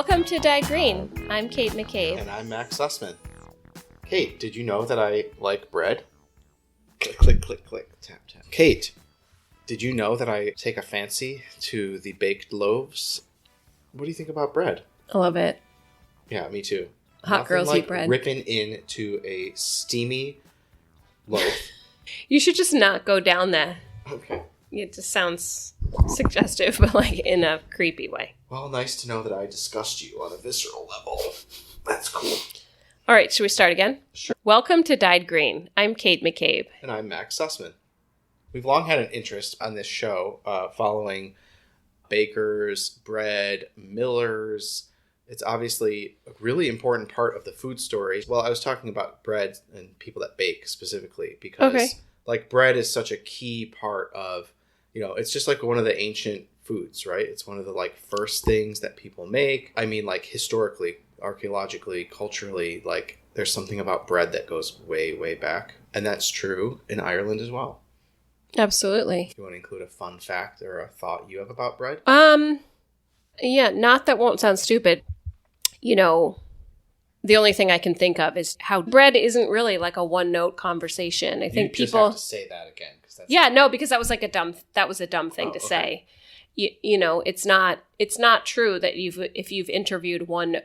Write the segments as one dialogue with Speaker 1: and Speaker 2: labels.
Speaker 1: Welcome to Dyed Green. I'm Kate McCabe.
Speaker 2: And I'm Max Sussman. Kate, did you know that I like bread? Click, click, click, click, tap, tap. Kate, did you know that I take a fancy to the baked loaves? What do you think about bread?
Speaker 1: I love it.
Speaker 2: Yeah, me too.
Speaker 1: Hot
Speaker 2: Nothing
Speaker 1: girls
Speaker 2: like
Speaker 1: eat bread.
Speaker 2: Ripping into a steamy loaf.
Speaker 1: You should just not go down that.
Speaker 2: Okay.
Speaker 1: It just sounds suggestive, but like in a creepy way.
Speaker 2: Well, nice to know that I disgust you on a visceral level. That's cool.
Speaker 1: All right, should we start again?
Speaker 2: Sure.
Speaker 1: Welcome to Dyed Green. I'm Kate McCabe.
Speaker 2: And I'm Max Sussman. We've long had an interest on this show following bakers, bread, millers. It's obviously a really important part of the food story. Well, I was talking about bread and people that bake specifically because like bread is such a key part of, it's just like one of the ancient foods, right? It's one of the like first things that people make. I mean, like historically, archaeologically, culturally, like there's something about bread that goes way, way back. And that's true in Ireland as well.
Speaker 1: Absolutely.
Speaker 2: If you want to include a fun fact or a thought you have about bread?
Speaker 1: Yeah, not that won't sound stupid. The only thing I can think of is how bread isn't really like a one-note conversation. I think
Speaker 2: you
Speaker 1: people
Speaker 2: just have to say that again.
Speaker 1: Because that was like a dumb thing to say. It's not true that if you've interviewed one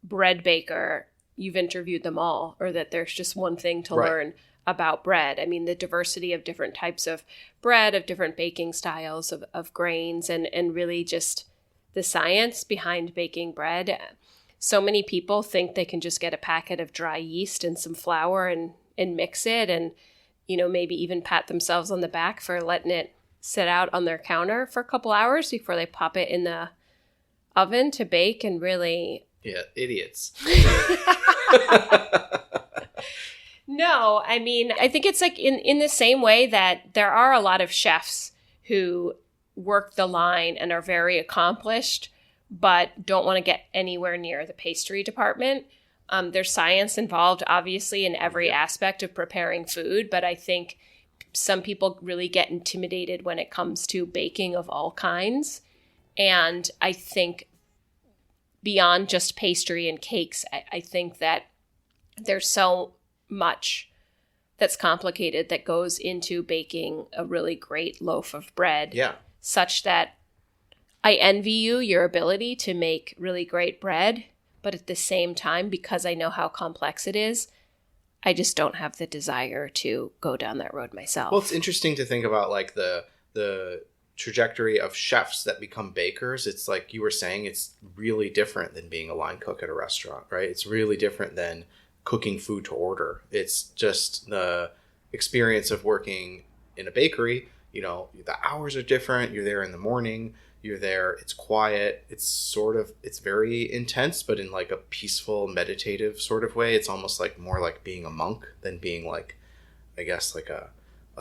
Speaker 1: bread baker, you've interviewed them all, or that there's just one thing to learn about bread. I mean, the diversity of different types of bread, of different baking styles, of grains, and really just the science behind baking bread. So many people think they can just get a packet of dry yeast and some flour and mix it and, maybe even pat themselves on the back for letting it sit out on their counter for a couple hours before they pop it in the oven to bake and really...
Speaker 2: Yeah, idiots.
Speaker 1: No, I mean, I think it's like in the same way that there are a lot of chefs who work the line and are very accomplished, but don't want to get anywhere near the pastry department. There's science involved, obviously, in every aspect of preparing food, but I think some people really get intimidated when it comes to baking of all kinds. And I think beyond just pastry and cakes, I think that there's so much that's complicated that goes into baking a really great loaf of bread.
Speaker 2: Yeah.
Speaker 1: Such that I envy you, your ability to make really great bread, but at the same time, because I know how complex it is, I just don't have the desire to go down that road myself.
Speaker 2: Well, it's interesting to think about like the trajectory of chefs that become bakers. It's like you were saying, it's really different than being a line cook at a restaurant, right? It's really different than cooking food to order. It's just the experience of working in a bakery. The hours are different. You're there in the morning. You're there. It's quiet. It's very intense, but in like a peaceful, meditative sort of way. It's almost like more like being a monk than being like, I guess, like a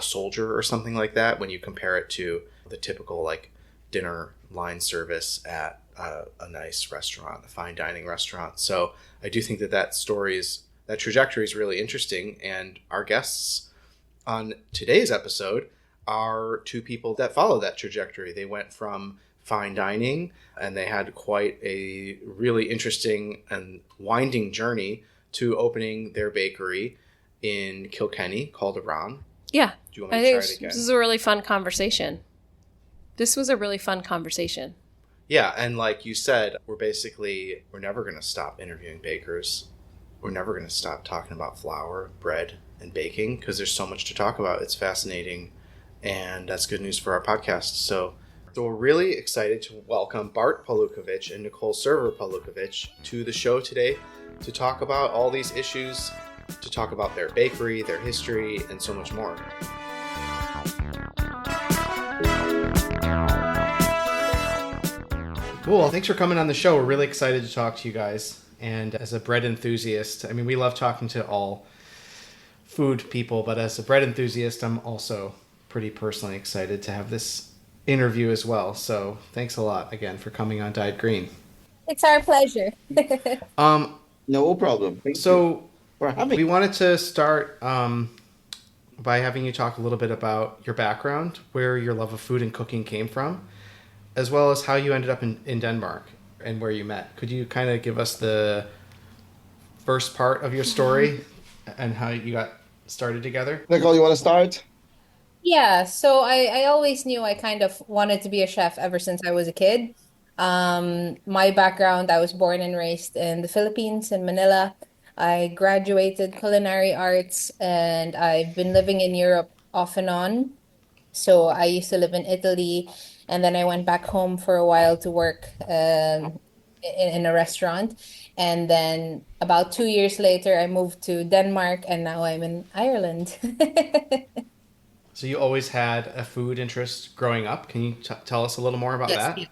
Speaker 2: soldier or something like that when you compare it to the typical like dinner line service at a nice restaurant, a fine dining restaurant. So I do think that trajectory is really interesting. And our guests on today's episode are two people that follow that trajectory. They went from fine dining and they had quite a really interesting and winding journey to opening their bakery in Kilkenny called Arán.
Speaker 1: Yeah.
Speaker 2: Do you want me to try it again?
Speaker 1: This is a really fun conversation. This was a really fun conversation.
Speaker 2: Yeah, and like you said, we're never going to stop interviewing bakers. We're never going to stop talking about flour, bread, and baking because there's so much to talk about. It's fascinating, and that's good news for our podcast. So we're really excited to welcome Bart Polukovic and Nicole Polukovic to the show today to talk about all these issues, to talk about their bakery, their history, and so much more. Cool. Well, thanks for coming on the show. We're really excited to talk to you guys. And as a bread enthusiast, I mean, we love talking to all food people, but as a bread enthusiast, I'm also pretty personally excited to have this interview as well. So thanks a lot again for coming on Dyed Green.
Speaker 3: It's our pleasure.
Speaker 4: No problem. Thank
Speaker 2: you
Speaker 4: for having
Speaker 2: we wanted to start by having you talk a little bit about your background, where your love of food and cooking came from, as well as how you ended up in Denmark. and where you met. Could you kind of give us the first part of your story and how you got started together?
Speaker 4: Nicole, you want to start?
Speaker 3: Yeah, so I always knew I kind of wanted to be a chef ever since I was a kid. My background, I was born and raised in the Philippines, in Manila. I graduated culinary arts and I've been living in Europe off and on. So I used to live in Italy and then I went back home for a while to work in a restaurant. And then about 2 years later, I moved to Denmark and now I'm in Ireland.
Speaker 2: So you always had a food interest growing up. Can you tell us a little more about
Speaker 3: Yes.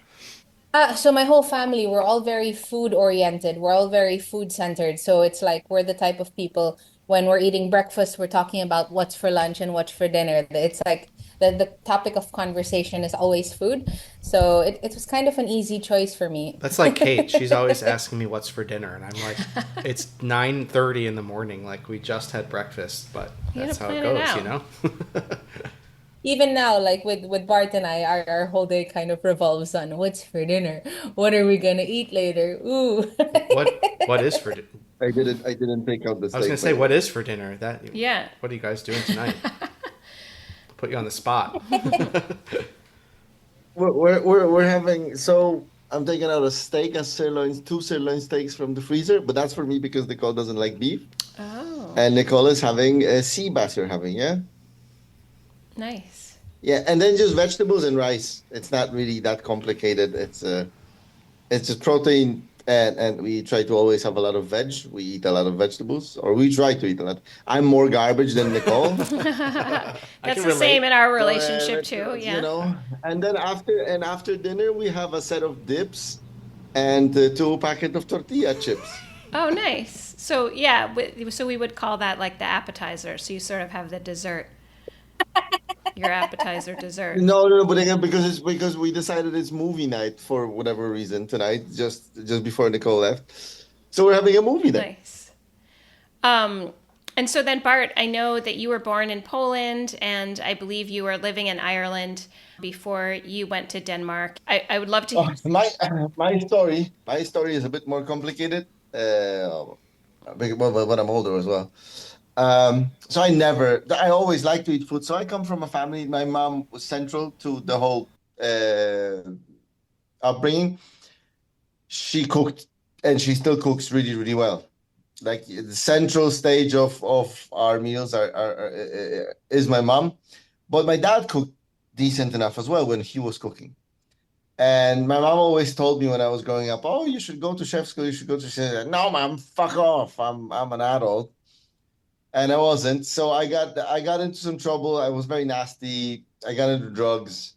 Speaker 2: that?
Speaker 3: So my whole family, we're all very food oriented. We're all very food centered. So it's like we're the type of people when we're eating breakfast, we're talking about what's for lunch and what's for dinner. It's like the topic of conversation is always food. So it was kind of an easy choice for me.
Speaker 2: That's like Kate. She's always asking me what's for dinner, and I'm like, it's 9:30 in the morning. Like we just had breakfast, but
Speaker 1: You
Speaker 2: that's
Speaker 1: gotta
Speaker 2: how it
Speaker 1: plan it
Speaker 2: goes,
Speaker 1: out.
Speaker 2: you know.
Speaker 3: Even now, like with Bart and I, our whole day kind of revolves on what's for dinner? What are we gonna eat later? Ooh.
Speaker 2: What is for?
Speaker 4: I didn't take out the
Speaker 2: I was gonna
Speaker 4: steak, by
Speaker 2: say
Speaker 4: the way.
Speaker 2: what is for dinner. That
Speaker 1: Yeah.
Speaker 2: What are you guys doing tonight? Put you on the spot.
Speaker 4: We're having, so I'm taking out a steak, a sirloin, two sirloin steaks from the freezer, but that's for me because Nicole doesn't like beef.
Speaker 1: Oh,
Speaker 4: And Nicole is having a sea bass you're having, yeah?
Speaker 1: nice.
Speaker 4: Yeah, and then just vegetables and rice. It's not really that complicated. It's just protein and we try to always have a lot of veg. We eat a lot of vegetables, or we try to eat a lot. I'm more garbage than Nicole.
Speaker 2: I
Speaker 1: That's
Speaker 2: can
Speaker 1: the same
Speaker 2: relate.
Speaker 1: in our
Speaker 4: So,
Speaker 1: relationship too.
Speaker 4: you
Speaker 1: Yeah.
Speaker 4: know, and then after dinner we have a set of dips and two packet of tortilla chips.
Speaker 1: Oh, nice. So yeah, so we would call that like the appetizer. So you sort of have the dessert, your appetizer dessert.
Speaker 4: No, but again, because we decided it's movie night for whatever reason tonight, just before Nicole left. So we're having a movie night.
Speaker 1: Nice. Um, and so then Bart, I know that you were born in Poland, and I believe you were living in Ireland before you went to Denmark. I would love to.
Speaker 4: Oh, my story is a bit more complicated. But I'm older as well. So I always like to eat food. So I come from a family. My mom was central to the whole upbringing. She cooked, and she still cooks really, really well. Like the central stage of our meals is my mom, but my dad cooked decent enough as well when he was cooking. And my mom always told me when I was growing up, "Oh, you should go to chef school. You should go to chef." No, mom, fuck off. I'm an adult, and I wasn't. So I got into some trouble. I was very nasty. I got into drugs,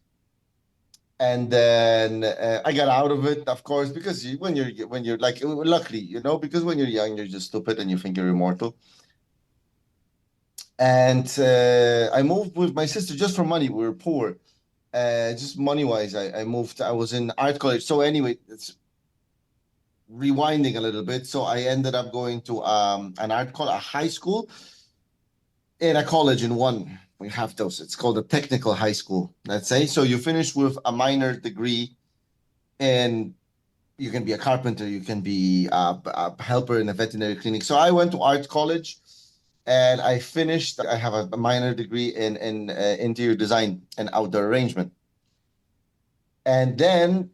Speaker 4: and then I got out of it, of course, because when you're like, luckily, because when you're young, you're just stupid and you think you're immortal. And I moved with my sister just for money. We were poor. Just money wise, I moved. I was in art college. So anyway, it's rewinding a little bit. So I ended up going to a high school in a college in one. We have those. It's called a technical high school, let's say. So you finish with a minor degree, and you can be a carpenter, you can be a helper in a veterinary clinic. So I went to art college, and I finished. I have a minor degree in interior design and outdoor arrangement. And then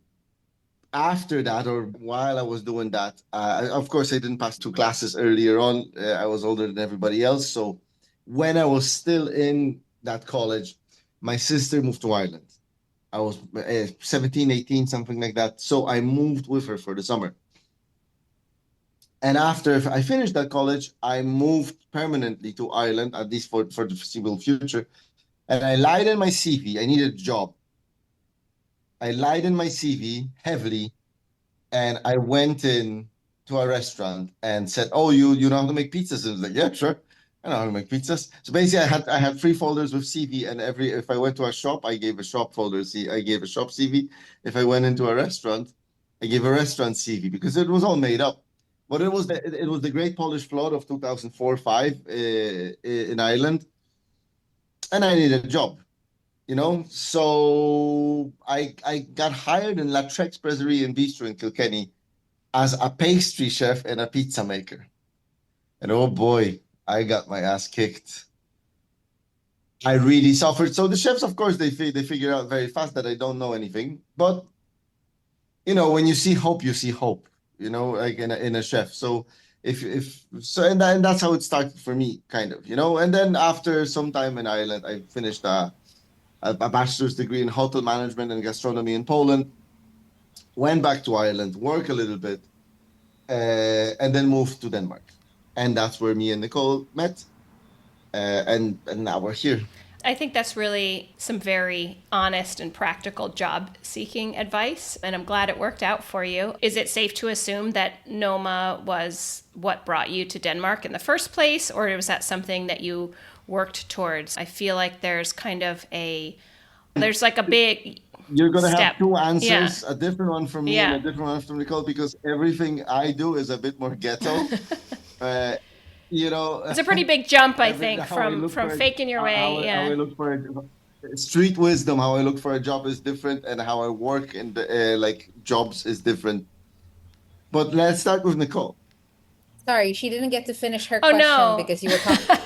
Speaker 4: after that, or while I was doing that, of course, I didn't pass two classes earlier on. I was older than everybody else. So when I was still in that college, my sister moved to Ireland. I was 17, 18, something like that. So I moved with her for the summer. And after I finished that college, I moved permanently to Ireland, at least for the foreseeable future. And I lied in my CV. I needed a job. I lied in my CV heavily, and I went in to a restaurant and said, "Oh, you know how to make pizzas?" And I was like, "Yeah, sure, I know how to make pizzas." So basically, I had three folders with CV, and if I went to a shop, I gave a shop folder. I gave a shop CV. If I went into a restaurant, I gave a restaurant CV because it was all made up. But it was the Great Polish Flood of 2004-5 in Ireland, and I needed a job. So I got hired in La Trex Brasserie and Bistro in Kilkenny as a pastry chef and a pizza maker. And oh boy, I got my ass kicked. I really suffered. So the chefs, of course, they figure out very fast that I don't know anything. But when you see hope, you see hope. Like in a chef. So if so, and that's how it started for me, kind of. And then after some time in Ireland, I finished a bachelor's degree in hotel management and gastronomy in Poland. Went back to Ireland, work a little bit, and then moved to Denmark. And that's where me and Nicole met, and now we're here.
Speaker 1: I think that's really some very honest and practical job seeking advice, and I'm glad it worked out for you. Is it safe to assume that Noma was what brought you to Denmark in the first place, or was that something that you worked towards? I feel like there's like a big
Speaker 4: You're gonna
Speaker 1: step.
Speaker 4: have two answers,
Speaker 1: Yeah.
Speaker 4: a different one from me and a different one from Nicole, because everything I do is a bit more ghetto.
Speaker 1: It's a pretty big jump, I think,
Speaker 4: how I
Speaker 1: from
Speaker 4: look for
Speaker 1: faking your way.
Speaker 4: how I
Speaker 1: Yeah.
Speaker 4: look for street wisdom, how I look for a job is different, and how I work in the like jobs is different. But let's start with Nicole.
Speaker 3: Sorry, she didn't get to finish her
Speaker 1: Oh,
Speaker 3: question
Speaker 1: no.
Speaker 3: because you were talking.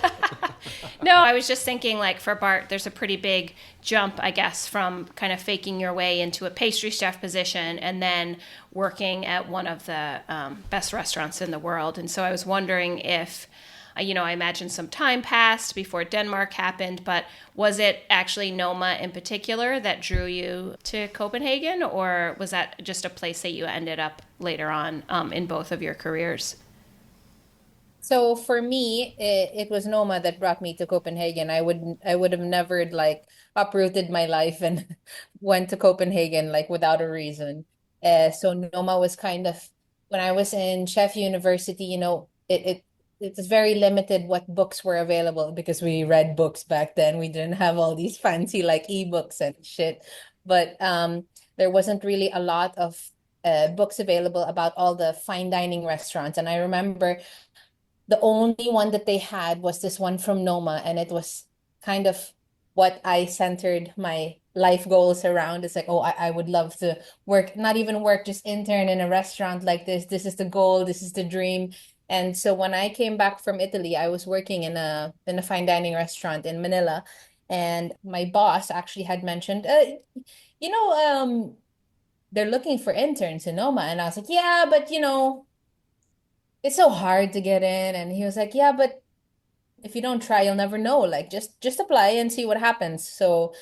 Speaker 1: No, I was just thinking, like, for Bart, there's a pretty big jump, I guess, from kind of faking your way into a pastry chef position and then working at one of the best restaurants in the world. And so I was wondering if, I imagine some time passed before Denmark happened, but was it actually Noma in particular that drew you to Copenhagen, or was that just a place that you ended up later on in both of your careers?
Speaker 3: So for me, it was Noma that brought me to Copenhagen. I would have never like uprooted my life and went to Copenhagen like without a reason. So Noma was kind of when I was in Chef University, it was very limited what books were available because we read books back then. We didn't have all these fancy like ebooks and shit. But there wasn't really a lot of books available about all the fine dining restaurants. And I remember the only one that they had was this one from Noma, and it was kind of what I centered my life goals around. It's like, oh, I would love to work, not even work, just intern in a restaurant like this. This is the goal, this is the dream. And so when I came back from Italy, I was working in a fine dining restaurant in Manila, and my boss actually had mentioned, you know, um, they're looking for interns in Noma, and I was like, yeah, but it's so hard to get in. And he was like, yeah, but if you don't try, you'll never know. Like just apply and see what happens. So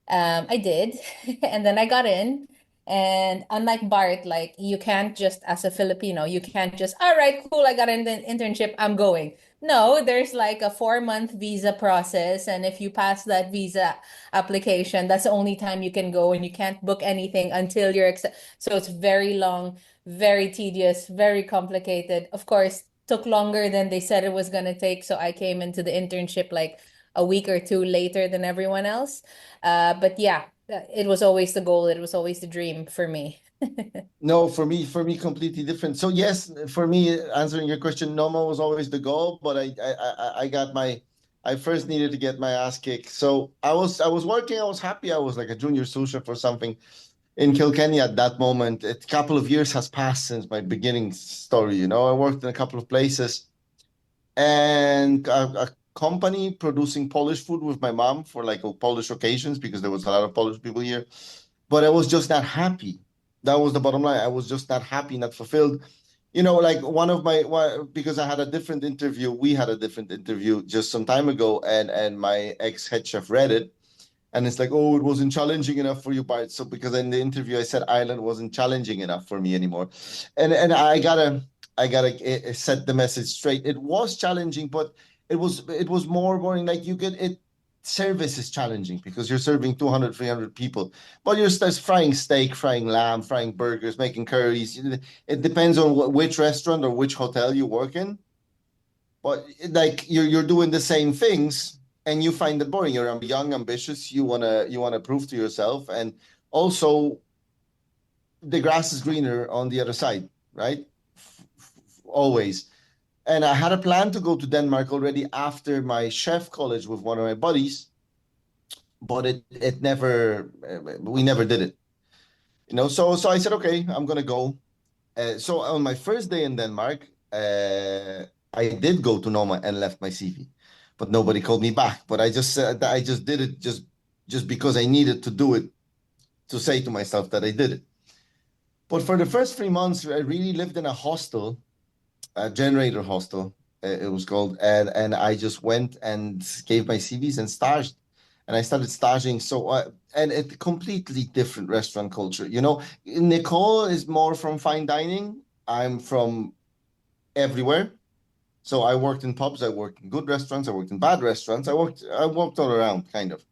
Speaker 3: I did, and then I got in. And unlike Bart, like you can't just, as a Filipino, you can't just, all right, cool, I got an internship, I'm going. No, there's like a 4-month visa process. And if you pass that visa application, that's the only time you can go, and you can't book anything until you're so it's very long, very tedious, very complicated. Of course, took longer than they said it was going to take. So I came into the internship like a week or two later than everyone else. But yeah, it was always the goal. It was always the dream for me.
Speaker 4: No, for me, completely different. So yes, for me, answering your question, Noma was always the goal, but I first needed to get my ass kicked. So I was working, I was happy, I was like a junior sous chef or something in Kilkenny at that moment. A couple of years has passed since my beginning story. I worked in a couple of places, and a company producing Polish food with my mom for like Polish occasions because there was a lot of Polish people here. But I was just not happy. That was the bottom line. I was just not happy, not fulfilled. Like because I had a different interview. We had a different interview just some time ago, and my ex head chef read it, and it's like, oh, it wasn't challenging enough for you, Bart. So because in the interview I said Ireland wasn't challenging enough for me anymore, and I gotta set the message straight. It was challenging, but it was more boring. Like you get it. Service is challenging because you're serving 200, 300 people, but you're just frying steak, frying lamb, frying burgers, making curries. It depends on which restaurant or which hotel you work in, but like you're doing the same things, and you find it boring. You're young, ambitious. You wanna prove to yourself, and also the grass is greener on the other side, right? Always. And I had a plan to go to Denmark already after my chef college with one of my buddies. but it never we never did it. So I said, okay, I'm gonna go. So on my first day in Denmark, I did go to Noma and left my CV, but nobody called me back. But I just said that I just did it just because I needed to do it to say to myself that I did it. But for the first 3 months, I really lived in a hostel, a generator hostel, it was called, and I just went and gave my CVs and staged, and I started staging. And it's completely different restaurant culture. Nicole is more from fine dining. I'm from everywhere. So I worked in pubs, I worked in good restaurants, I worked in bad restaurants. I walked all around, kind of.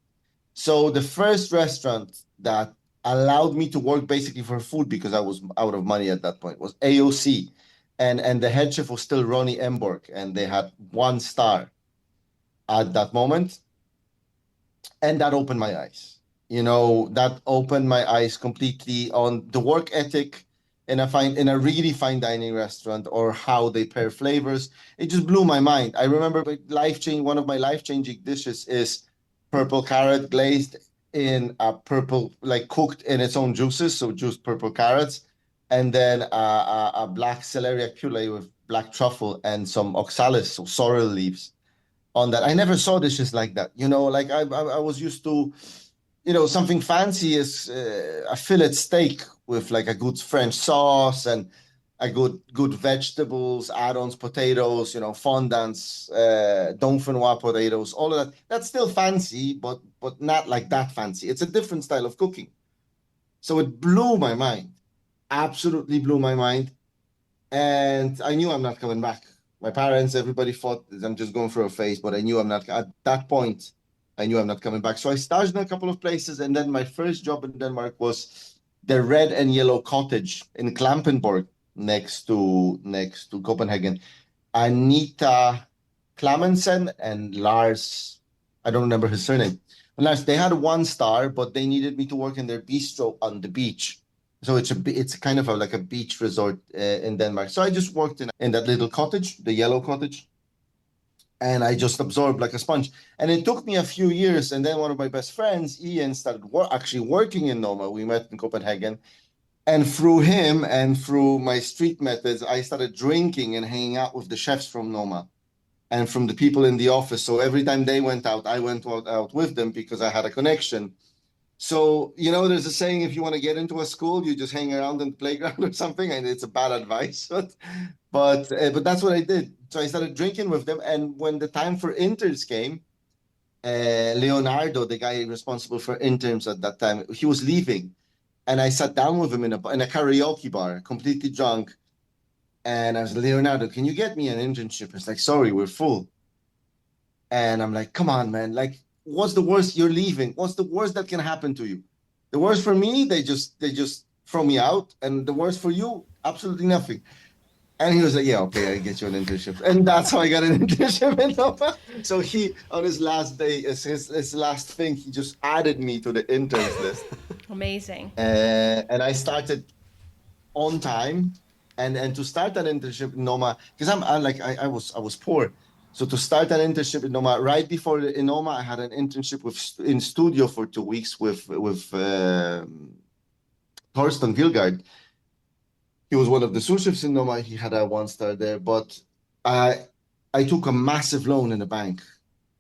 Speaker 4: So the first restaurant that allowed me to work basically for food because I was out of money at that point was AOC. And the head chef was still Ronnie Emborg, and they had 1 star at that moment. And that opened my eyes. That opened my eyes completely on the work ethic in a really fine dining restaurant, or how they pair flavors. It just blew my mind. I remember one of my life-changing dishes is purple carrot glazed in a purple, like cooked in its own juices, so juiced purple carrots, and then a black celeriac puree with black truffle and some oxalis, so sorrel leaves on that. I never saw dishes like that. Like I was used to, something fancy is a fillet steak with like a good French sauce and a good vegetables, add-ons, potatoes, fondants, dauphinoise potatoes, all of that. That's still fancy, but not like that fancy. It's a different style of cooking. So it blew my mind, absolutely blew my mind. And I knew I'm not coming back. My parents, everybody thought I'm just going through a phase, but I knew I'm not. At that point, I knew I'm not coming back. So I started in a couple of places, and then my first job in Denmark was the Red and Yellow Cottage in Klampenborg, next to Copenhagen. Anita Clemensen and Lars, I don't remember his surname. And Lars, they had 1 star, but they needed me to work in their bistro on the beach. So it's kind of like a beach resort in Denmark. So I just worked in that little cottage, the yellow cottage, and I just absorbed like a sponge. And it took me a few years, and then one of my best friends, Ian, started actually working in Noma. We met in Copenhagen, and through him and through my street methods, I started drinking and hanging out with the chefs from Noma and from the people in the office. So every time they went out, I went out with them because I had a connection. So, there's a saying, if you want to get into a school, you just hang around in the playground or something, and it's a bad advice. But that's what I did. So I started drinking with them, and when the time for interns came, Leonardo, the guy responsible for interns at that time, he was leaving, and I sat down with him in a karaoke bar, completely drunk, and I was, Leonardo, can you get me an internship? It's like, sorry, we're full. And I'm like, come on, man. Like, what's the worst? You're leaving. What's the worst that can happen to you? The worst for me, they just throw me out. And the worst for you, absolutely nothing. And he was like, yeah, okay, I get you an internship. And that's how I got an internship in Noma. So he, on his last day, his last thing, he just added me to the interns list.
Speaker 1: Amazing.
Speaker 4: And I started on time. And to start an internship in Noma, because I was poor. So to start an internship in Noma, right before in Noma, I had an internship in studio for 2 weeks with Thorsten Vilgaard. He was one of the sous chefs in Noma. He had a 1 star there, but I took a massive loan in the bank,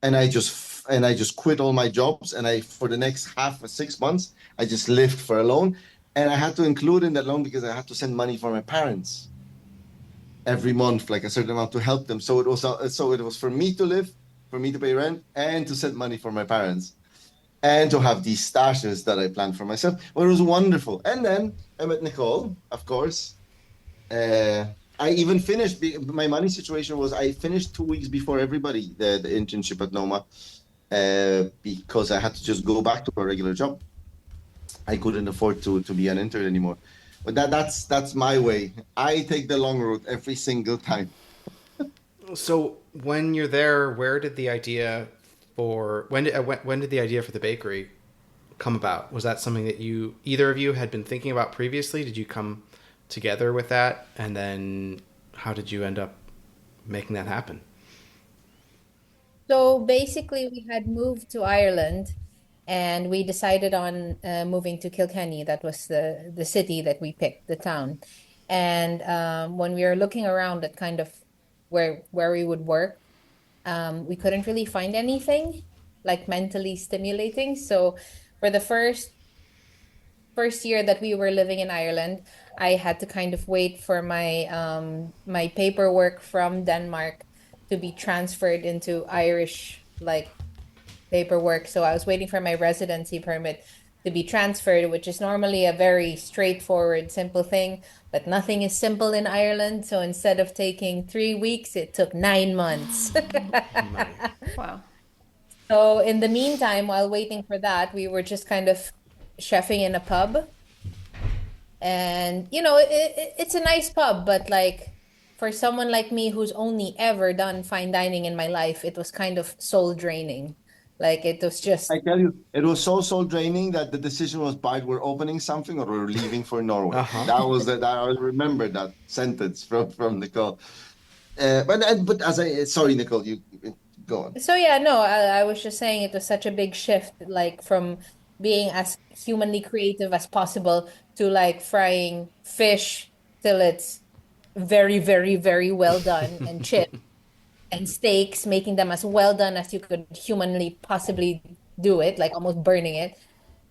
Speaker 4: and I just quit all my jobs, and I for the next half or 6 months I just lived for a loan, and I had to include in that loan because I had to send money for my parents every month, like a certain amount to help them. So it was for me to live, for me to pay rent, and to send money for my parents, and to have these stashes that I planned for myself. Well, it was wonderful. And then I met Nicole, of course. I even finished. My money situation was I finished 2 weeks before everybody the internship at Noma, because I had to just go back to a regular job. I couldn't afford to be an intern anymore. But that's my way. I take the long route every single time.
Speaker 2: So when you're there, where did the idea for when did the idea for the bakery come about? Was that something that either of you had been thinking about previously? Did you come together with that, and then how did you end up making that happen?
Speaker 3: So basically, we had moved to Ireland, and we decided on moving to Kilkenny. That was the city that we picked, the town. And when we were looking around at kind of where we would work, we couldn't really find anything like mentally stimulating. So for the first year that we were living in Ireland, I had to kind of wait for my paperwork from Denmark to be transferred into Irish like paperwork. So I was waiting for my residency permit to be transferred, which is normally a very straightforward, simple thing, but nothing is simple in Ireland. So instead of taking 3 weeks, it took 9 months.
Speaker 2: My.
Speaker 1: Wow.
Speaker 3: So in the meantime, while waiting for that, we were just kind of chefing in a pub. And it's a nice pub, but like for someone like me who's only ever done fine dining in my life, it was kind of soul draining. Like it was just
Speaker 4: I tell you, it was so soul draining that the decision was, by we're opening something or we're leaving for Norway.
Speaker 2: Uh-huh.
Speaker 4: That I remember that sentence from Nicole. But sorry, Nicole, you go on.
Speaker 3: so yeah, no, I was just saying it was such a big shift, like from being as humanly creative as possible to like frying fish till it's very, very, very well done and chipped and steaks, making them as well done as you could humanly possibly do it, like almost burning it.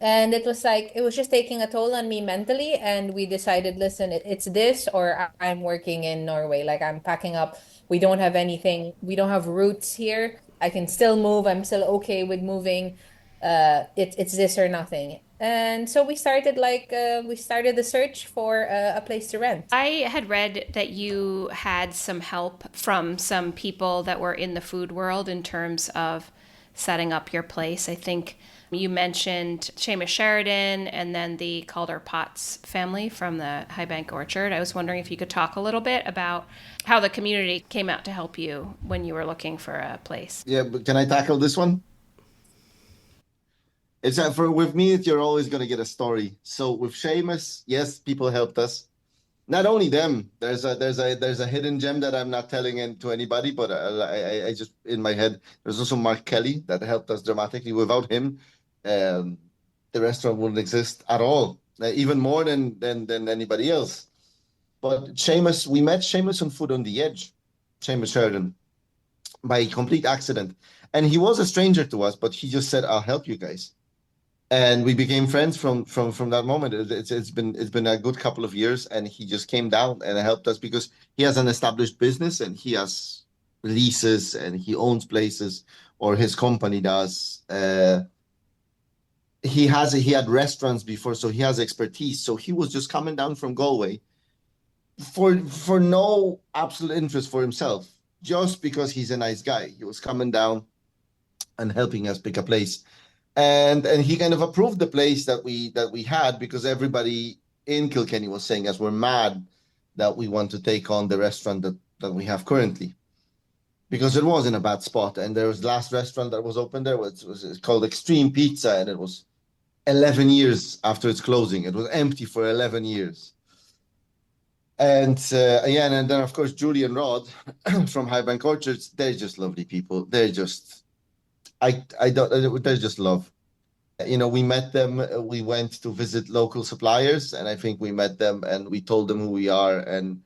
Speaker 3: And it was like, it was just taking a toll on me mentally. And we decided, listen, it's this or I'm working in Norway. Like I'm packing up. We don't have anything, we don't have roots here. I can still move. I'm still okay with moving. It's this or nothing. And so we started the search for a place to rent.
Speaker 1: I had read that you had some help from some people that were in the food world in terms of setting up your place. I think you mentioned Seamus Sheridan and then the Calder Potts family from the High Bank Orchard. I was wondering if you could talk a little bit about how the community came out to help you when you were looking for a place.
Speaker 4: Yeah, but can I tackle this one? It's with me, you're always gonna get a story. So with Seamus, yes, people helped us. Not only them, there's a hidden gem that I'm not telling to anybody, but I just in my head. There's also Mark Kelly that helped us dramatically. Without him, the restaurant wouldn't exist at all, even more than anybody else. But Seamus, we met Seamus on Food on the Edge, Seamus Sheridan, by complete accident, and he was a stranger to us, but he just said, "I'll help you guys." And we became friends from that moment. It's been a good couple of years, and he just came down and helped us because he has an established business and he has leases and he owns places, or his company does. He had restaurants before, so he has expertise. So he was just coming down from Galway for no absolute interest for himself, just because he's a nice guy. He was coming down and helping us pick a place. And he kind of approved the place that we had, because everybody in Kilkenny was saying us we're mad that we want to take on the restaurant that we have currently, because it was in a bad spot. And there was the last restaurant that was open there was called Extreme Pizza, and it was 11 years after its closing. It was empty for 11 years. And and then of course Julie and Rod from High Bank Orchards, they're just lovely people. They're just they're just love. We met them. We went to visit local suppliers, and I think we met them and we told them who we are and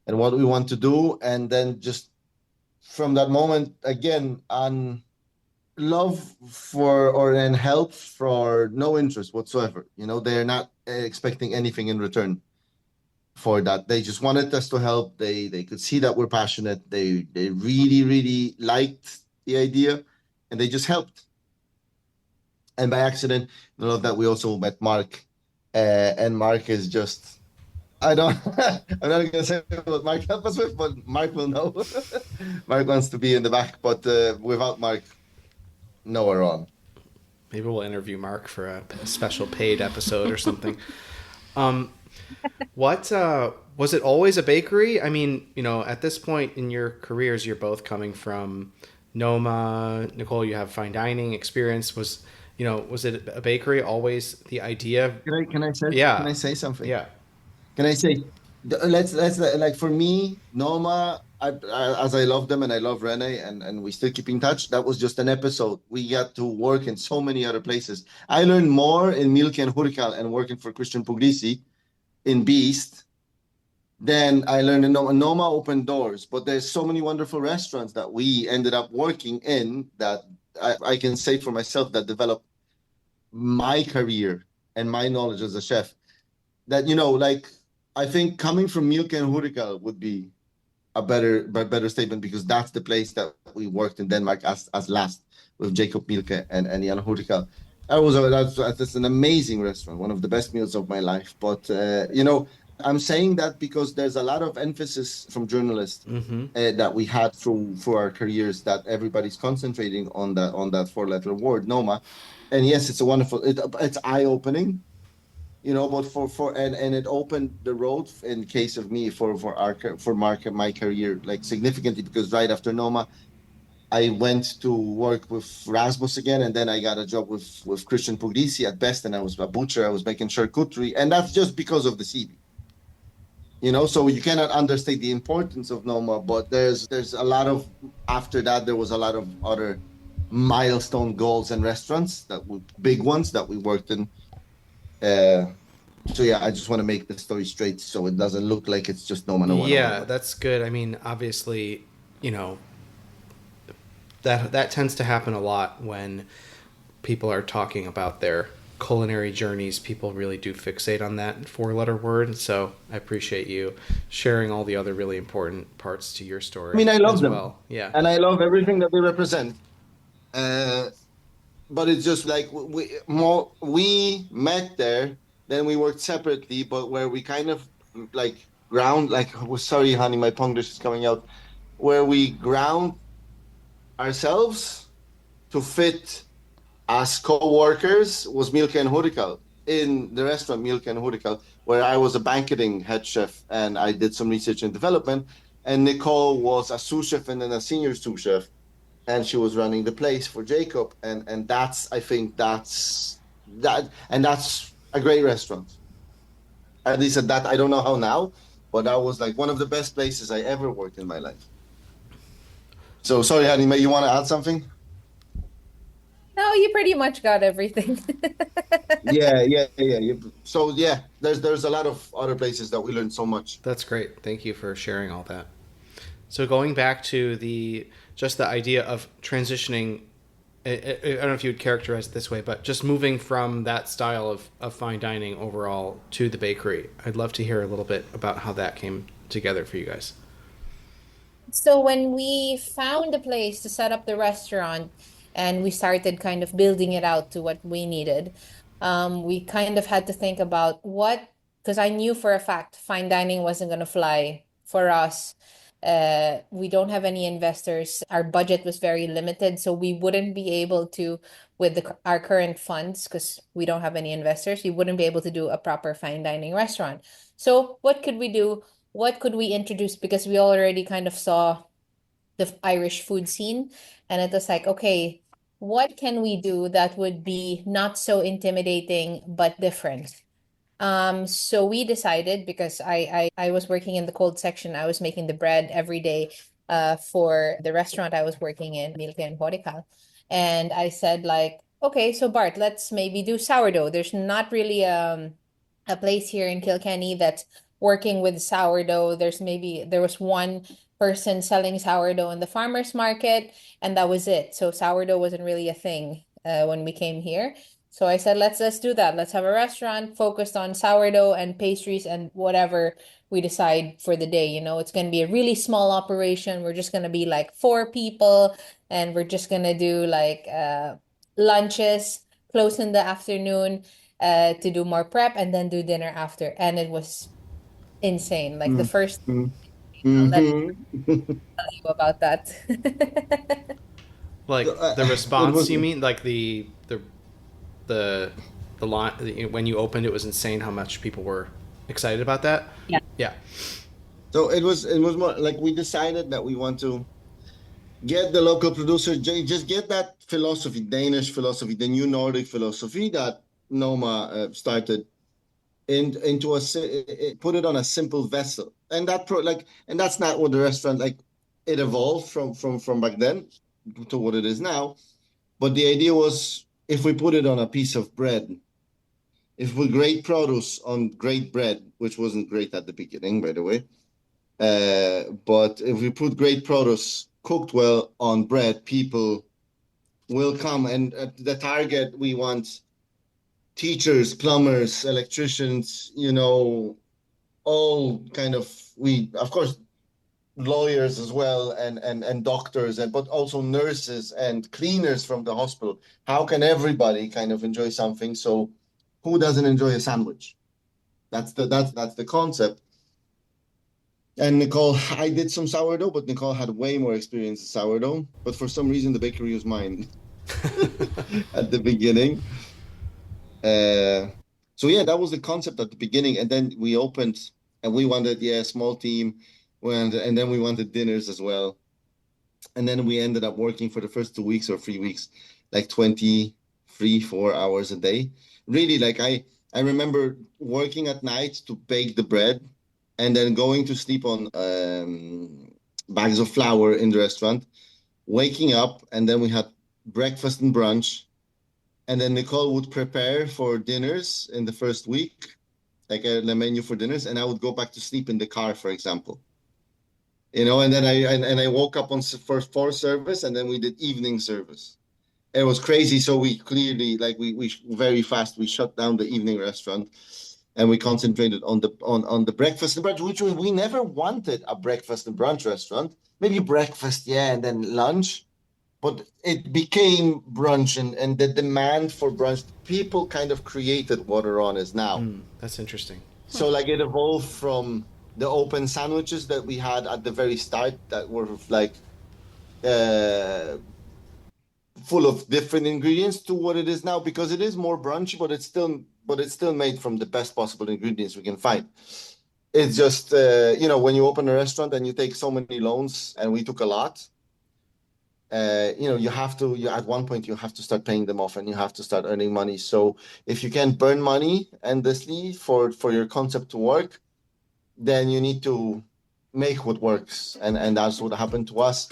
Speaker 4: what we want to do. And then just from that moment, again, on love and help for no interest whatsoever. They're not expecting anything in return for that. They just wanted us to help. They could see that we're passionate. They really, really liked the idea. And they just helped. And by accident, I love that we also met Mark. And Mark is just, I'm not going to say what Mark helped us with, but Mark will know. Mark wants to be in the back, but without Mark, nowhere on.
Speaker 2: Maybe we'll interview Mark for a special paid episode or something. What was it always a bakery? I mean, at this point in your careers, you're both coming from Noma. Nicole, you have fine dining experience. Was it a bakery always the idea?
Speaker 4: Can I say?
Speaker 2: Yeah.
Speaker 4: Can I say something?
Speaker 2: Yeah.
Speaker 4: Can I say? Let's like for me, Noma. as I love them and I love Rene and we still keep in touch, that was just an episode. We got to work in so many other places. I learned more in Milk and Hurikal and working for Christian Puglisi in Beast than I learned in Noma. Noma opened doors, but there's so many wonderful restaurants that we ended up working in that I can say for myself that developed my career and my knowledge as a chef. That, like, I think coming from Milk and Hurikal would be a better statement because that's the place that we worked in Denmark as last with Jacob Mielke and Jan Hurtikal. That's an amazing restaurant, one of the best meals of my life. But I'm saying that because there's a lot of emphasis from journalists that we had through our careers that everybody's concentrating on that four-letter word, Noma. And yes, it's it's eye-opening. But and it opened the road in case of me for my career like significantly because right after Noma, I went to work with Rasmus again, and then I got a job with Christian Puglisi at Best, and I was a butcher. I was making charcuterie, and that's just because of the CV. So you cannot understate the importance of Noma, but there's a lot of after that there was a lot of other milestone goals and restaurants big ones that we worked in. So yeah, I just want to make the story straight so it doesn't look like it's just Noma.
Speaker 2: Yeah, that's good. I mean, obviously, that tends to happen a lot when people are talking about their culinary journeys. People really do fixate on that four-letter word. So I appreciate you sharing all the other really important parts to your story.
Speaker 4: I mean, I love them.
Speaker 2: Well. Yeah,
Speaker 4: and I love everything that they represent. But it's just like we met there, then we worked separately, but where we kind of like sorry, honey, my Ponglish is coming out, where we ground ourselves to fit as co-workers was Milk and Hurikal in the restaurant Milk and Hurikal, where I was a banqueting head chef and I did some research and development, and Nicole was a sous chef and then a senior sous chef. And she was running the place for Jacob, and I think that's a great restaurant. At least at that, I don't know how now, but that was like one of the best places I ever worked in my life. So sorry, honey, you want to add something?
Speaker 3: No, you pretty much got everything.
Speaker 4: Yeah. So yeah, there's a lot of other places that we learned so much.
Speaker 2: That's great. Thank you for sharing all that. So going back to just the idea of transitioning, I don't know if you would characterize it this way, but just moving from that style of fine dining overall to the bakery. I'd love to hear a little bit about how that came together for you guys.
Speaker 3: So when we found a place to set up the restaurant and we started kind of building it out to what we needed, we kind of had to think about because I knew for a fact fine dining wasn't going to fly for us. We don't have any investors. Our budget was very limited, so we wouldn't be able to, with our current funds, because we don't have any investors, we wouldn't be able to do a proper fine dining restaurant. So what could we do? What could we introduce? Because we already kind of saw the Irish food scene, and it was like, okay, what can we do that would be not so intimidating but different? So we decided, because I was working in the cold section, I was making the bread every day for the restaurant I was working in, Milke and Hurikal. And I said like, okay, so Bart, let's maybe do sourdough. There's not really a place here in Kilkenny that's working with sourdough. There was one person selling sourdough in the farmer's market, and that was it. So sourdough wasn't really a thing when we came here. So I said, let's do that. Let's have a restaurant focused on sourdough and pastries and whatever we decide for the day. It's going to be a really small operation. We're just going to be like 4 people, and we're just going to do like lunches close in the afternoon to do more prep, and then do dinner after. And it was insane. Like the first, I'll let me tell you about that.
Speaker 2: Like the response, you mean? Like the line when you opened, it was insane how much people were excited about that. Yeah.
Speaker 4: So it was more like we decided that we want to get the local producer, just get that philosophy, Danish philosophy, the new Nordic philosophy that Noma started into put it on a simple vessel, and that's not what the restaurant like. it evolved from back then to what it is now. But the idea was, if we put it on a piece of bread, if we grate produce on great bread, which wasn't great at the beginning, by the way, but if we put great produce cooked well on bread, people will come. And the target, we want teachers, plumbers, electricians, all kind of, of course, lawyers as well, and doctors, but also nurses and cleaners from the hospital. How can everybody kind of enjoy something? So who doesn't enjoy a sandwich? That's the concept. And Nicole, I did some sourdough, but Nicole had way more experience in sourdough. But for some reason, the bakery was mine at the beginning. So yeah, that was the concept at the beginning. And then we opened, and we wanted, a small team. And then we wanted dinners as well. And then we ended up working for the first 2 weeks or 3 weeks, like 4 hours a day. Really, like I remember working at night to bake the bread, and then going to sleep on bags of flour in the restaurant, waking up, and then we had breakfast and brunch. And then Nicole would prepare for dinners in the first week, like the menu for dinners, and I would go back to sleep in the car, for example. And then I woke up on for service, and then we did evening service. It was crazy. So we clearly, like, we very fast, we shut down the evening restaurant, and we concentrated on the breakfast and brunch, which we never wanted a breakfast and brunch restaurant. Maybe breakfast, yeah, and then lunch. But it became brunch, and the demand for brunch, people kind of created what Arán is now.
Speaker 2: That's interesting.
Speaker 4: So like it evolved from the open sandwiches that we had at the very start that were like full of different ingredients to what it is now, because it is more brunchy, but it's still made from the best possible ingredients we can find. It's just when you open a restaurant and you take so many loans, and we took a lot, at one point you have to start paying them off, and you have to start earning money. So if you can't burn money endlessly for your concept to work, then you need to make what works, and that's what happened to us,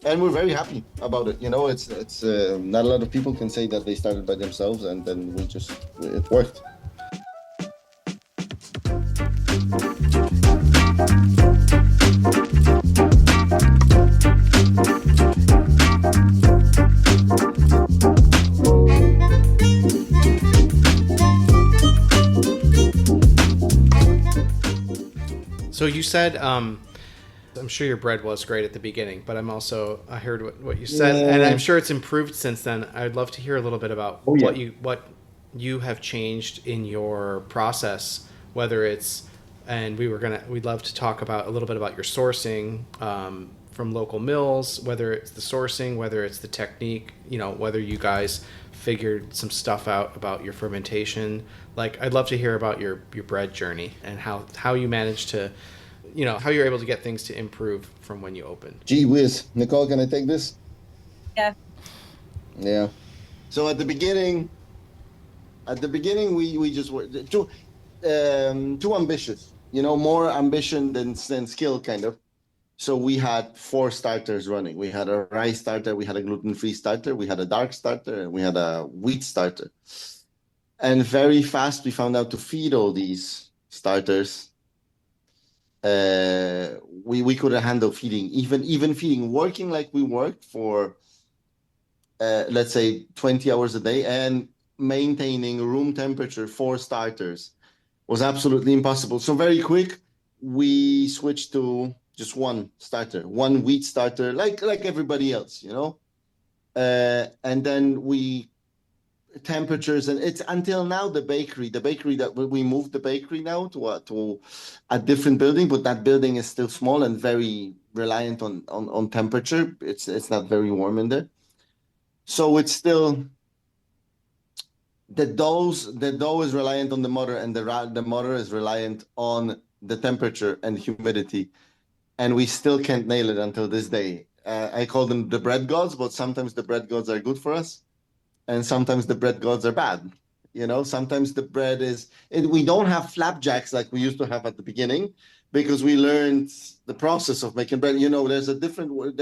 Speaker 4: and we're very happy about it. It's not a lot of people can say that they started by themselves, and then it worked.
Speaker 2: So you said, I'm sure your bread was great at the beginning, but I heard what you said, and I'm sure it's improved since then. I'd love to hear a little bit about what you have changed in your process, whether it's, and we'd love to talk about a little bit about your sourcing from local mills, whether it's the sourcing, whether it's the technique, whether you guys figured some stuff out about your fermentation. Like, I'd love to hear about your bread journey and how you managed to, how you're able to get things to improve from when you opened.
Speaker 4: Gee whiz. Nicole, can I take this?
Speaker 3: Yeah.
Speaker 4: Yeah. So at the beginning, we just were too ambitious, more ambition than skill, kind of. So we had 4 starters running. We had a rice starter, we had a gluten-free starter, we had a dark starter, and we had a wheat starter. And very fast, we found out to feed all these starters. We couldn't handle feeding, even feeding, working like we worked for, let's say, 20 hours a day, and maintaining room temperature 4 starters was absolutely impossible. So very quick, we switched to just 1 starter, 1 wheat starter, like everybody else, and then temperatures, and it's until now the bakery that we moved the bakery now to a different building, but that building is still small and very reliant on temperature. It's not very warm in there, so it's still the dough is reliant on the motor, and the motor is reliant on the temperature and humidity, and we still can't nail it until this day. I call them the bread gods, but sometimes the bread gods are good for us, and sometimes the bread gods are bad. Sometimes the bread we don't have flapjacks like we used to have at the beginning, because we learned the process of making bread. There's a different word.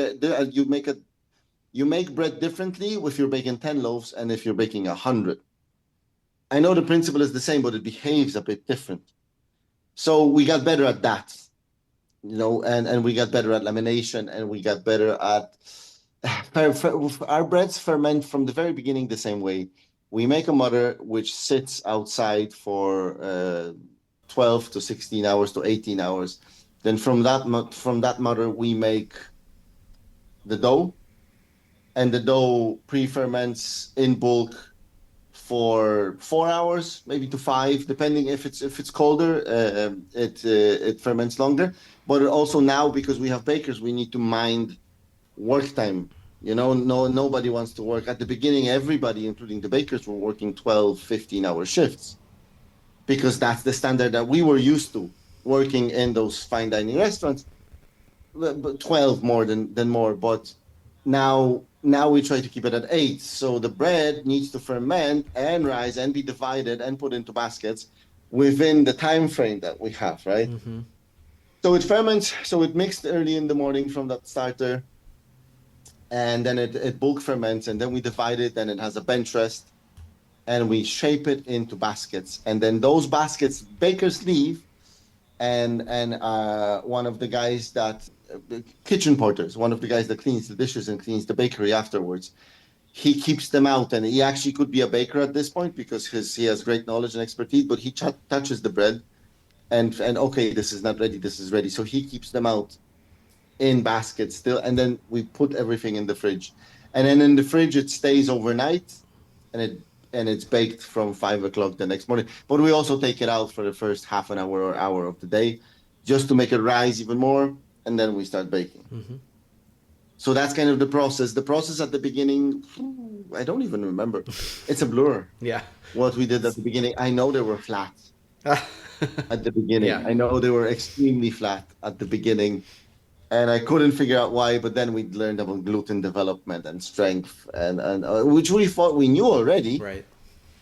Speaker 4: You make bread differently if you're baking 10 loaves and if you're baking 100. I know the principle is the same, but it behaves a bit different. So we got better at that, and we got better at lamination, and we got better at our breads ferment from the very beginning the same way. We make a mother which sits outside for 12 to 16 hours to 18 hours. Then from that mother we make the dough, and the dough pre-ferments in bulk for 4 hours, maybe to 5, depending if it's colder, it ferments longer. But also now, because we have bakers, we need to mind work time. No, nobody wants to work. At the beginning, everybody, including the bakers, were working 12, 15-hour shifts because that's the standard that we were used to working in those fine dining restaurants. But 12 more than more. But now we try to keep it at 8. So the bread needs to ferment and rise and be divided and put into baskets within the time frame that we have, right?
Speaker 2: Mm-hmm.
Speaker 4: So it ferments. So it mixed early in the morning from that starter, and then it bulk ferments, and then we divide it, and it has a bench rest, and we shape it into baskets. And then those baskets, bakers leave, and one of the guys that kitchen porters, one of the guys that cleans the dishes and cleans the bakery afterwards, he keeps them out, and he actually could be a baker at this point because he has great knowledge and expertise. But he touches the bread, and okay, this is not ready, this is ready. So he keeps them out in baskets still, and then we put everything in the fridge, and then in the fridge it stays overnight, and it's baked from 5 o'clock the next morning. But we also take it out for the first half an hour or hour of the day, just to make it rise even more, and then we start baking.
Speaker 2: Mm-hmm.
Speaker 4: So that's kind of the process. The process at the beginning, I don't even remember. It's a blur.
Speaker 2: Yeah.
Speaker 4: What we did at the beginning. I know they were flat at the beginning.
Speaker 2: Yeah.
Speaker 4: I know they were extremely flat at the beginning. And I couldn't figure out why, but then we learned about gluten development and strength, and which we thought we knew already,
Speaker 2: Right.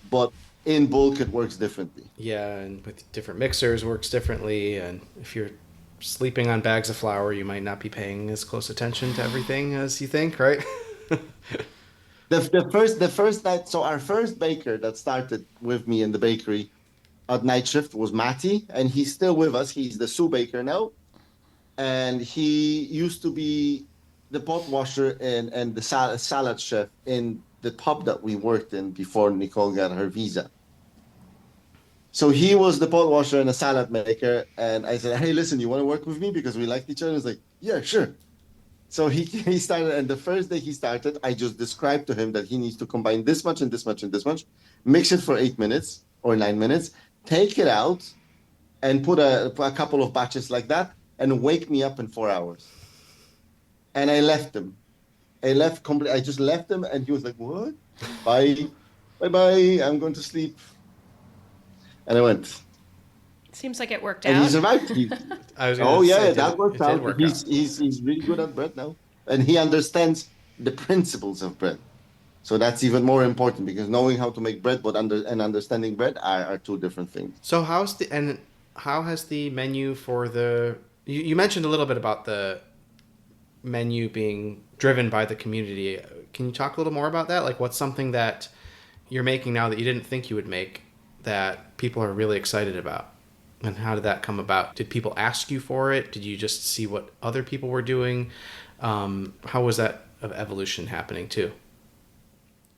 Speaker 4: but in bulk it works differently.
Speaker 2: Yeah, and with different mixers works differently, and if you're sleeping on bags of flour, you might not be paying as close attention to everything as you think, right?
Speaker 4: The first night, so our first baker that started with me in the bakery at night shift was Matty, and he's still with us. He's the sous baker now. And he used to be the pot washer and the salad chef in the pub that we worked in before Nicole got her visa. So he was the pot washer and a salad maker. And I said, hey, listen, you want to work with me? Because we liked each other. He's like, yeah, sure. So he started, and the first day he started, I just described to him that he needs to combine this much and this much and this much, mix it for 8 minutes or 9 minutes, take it out, and put a couple of batches like that, and wake me up in 4 hours. And I left him. I just left him, and he was like, what? Bye. Bye-bye. I'm going to sleep. And I went.
Speaker 1: Seems like it worked
Speaker 4: And
Speaker 1: out.
Speaker 4: he survived. That worked out. He's really good at bread now. And he understands the principles of bread. So that's even more important, because knowing how to make bread and understanding bread are two different things.
Speaker 2: So how has the menu for you mentioned a little bit about the menu being driven by the community. Can you talk a little more about that? Like, what's something that you're making now that you didn't think you would make that people are really excited about? And how did that come about? Did people ask you for it? Did you just see what other people were doing? How was that evolution happening too?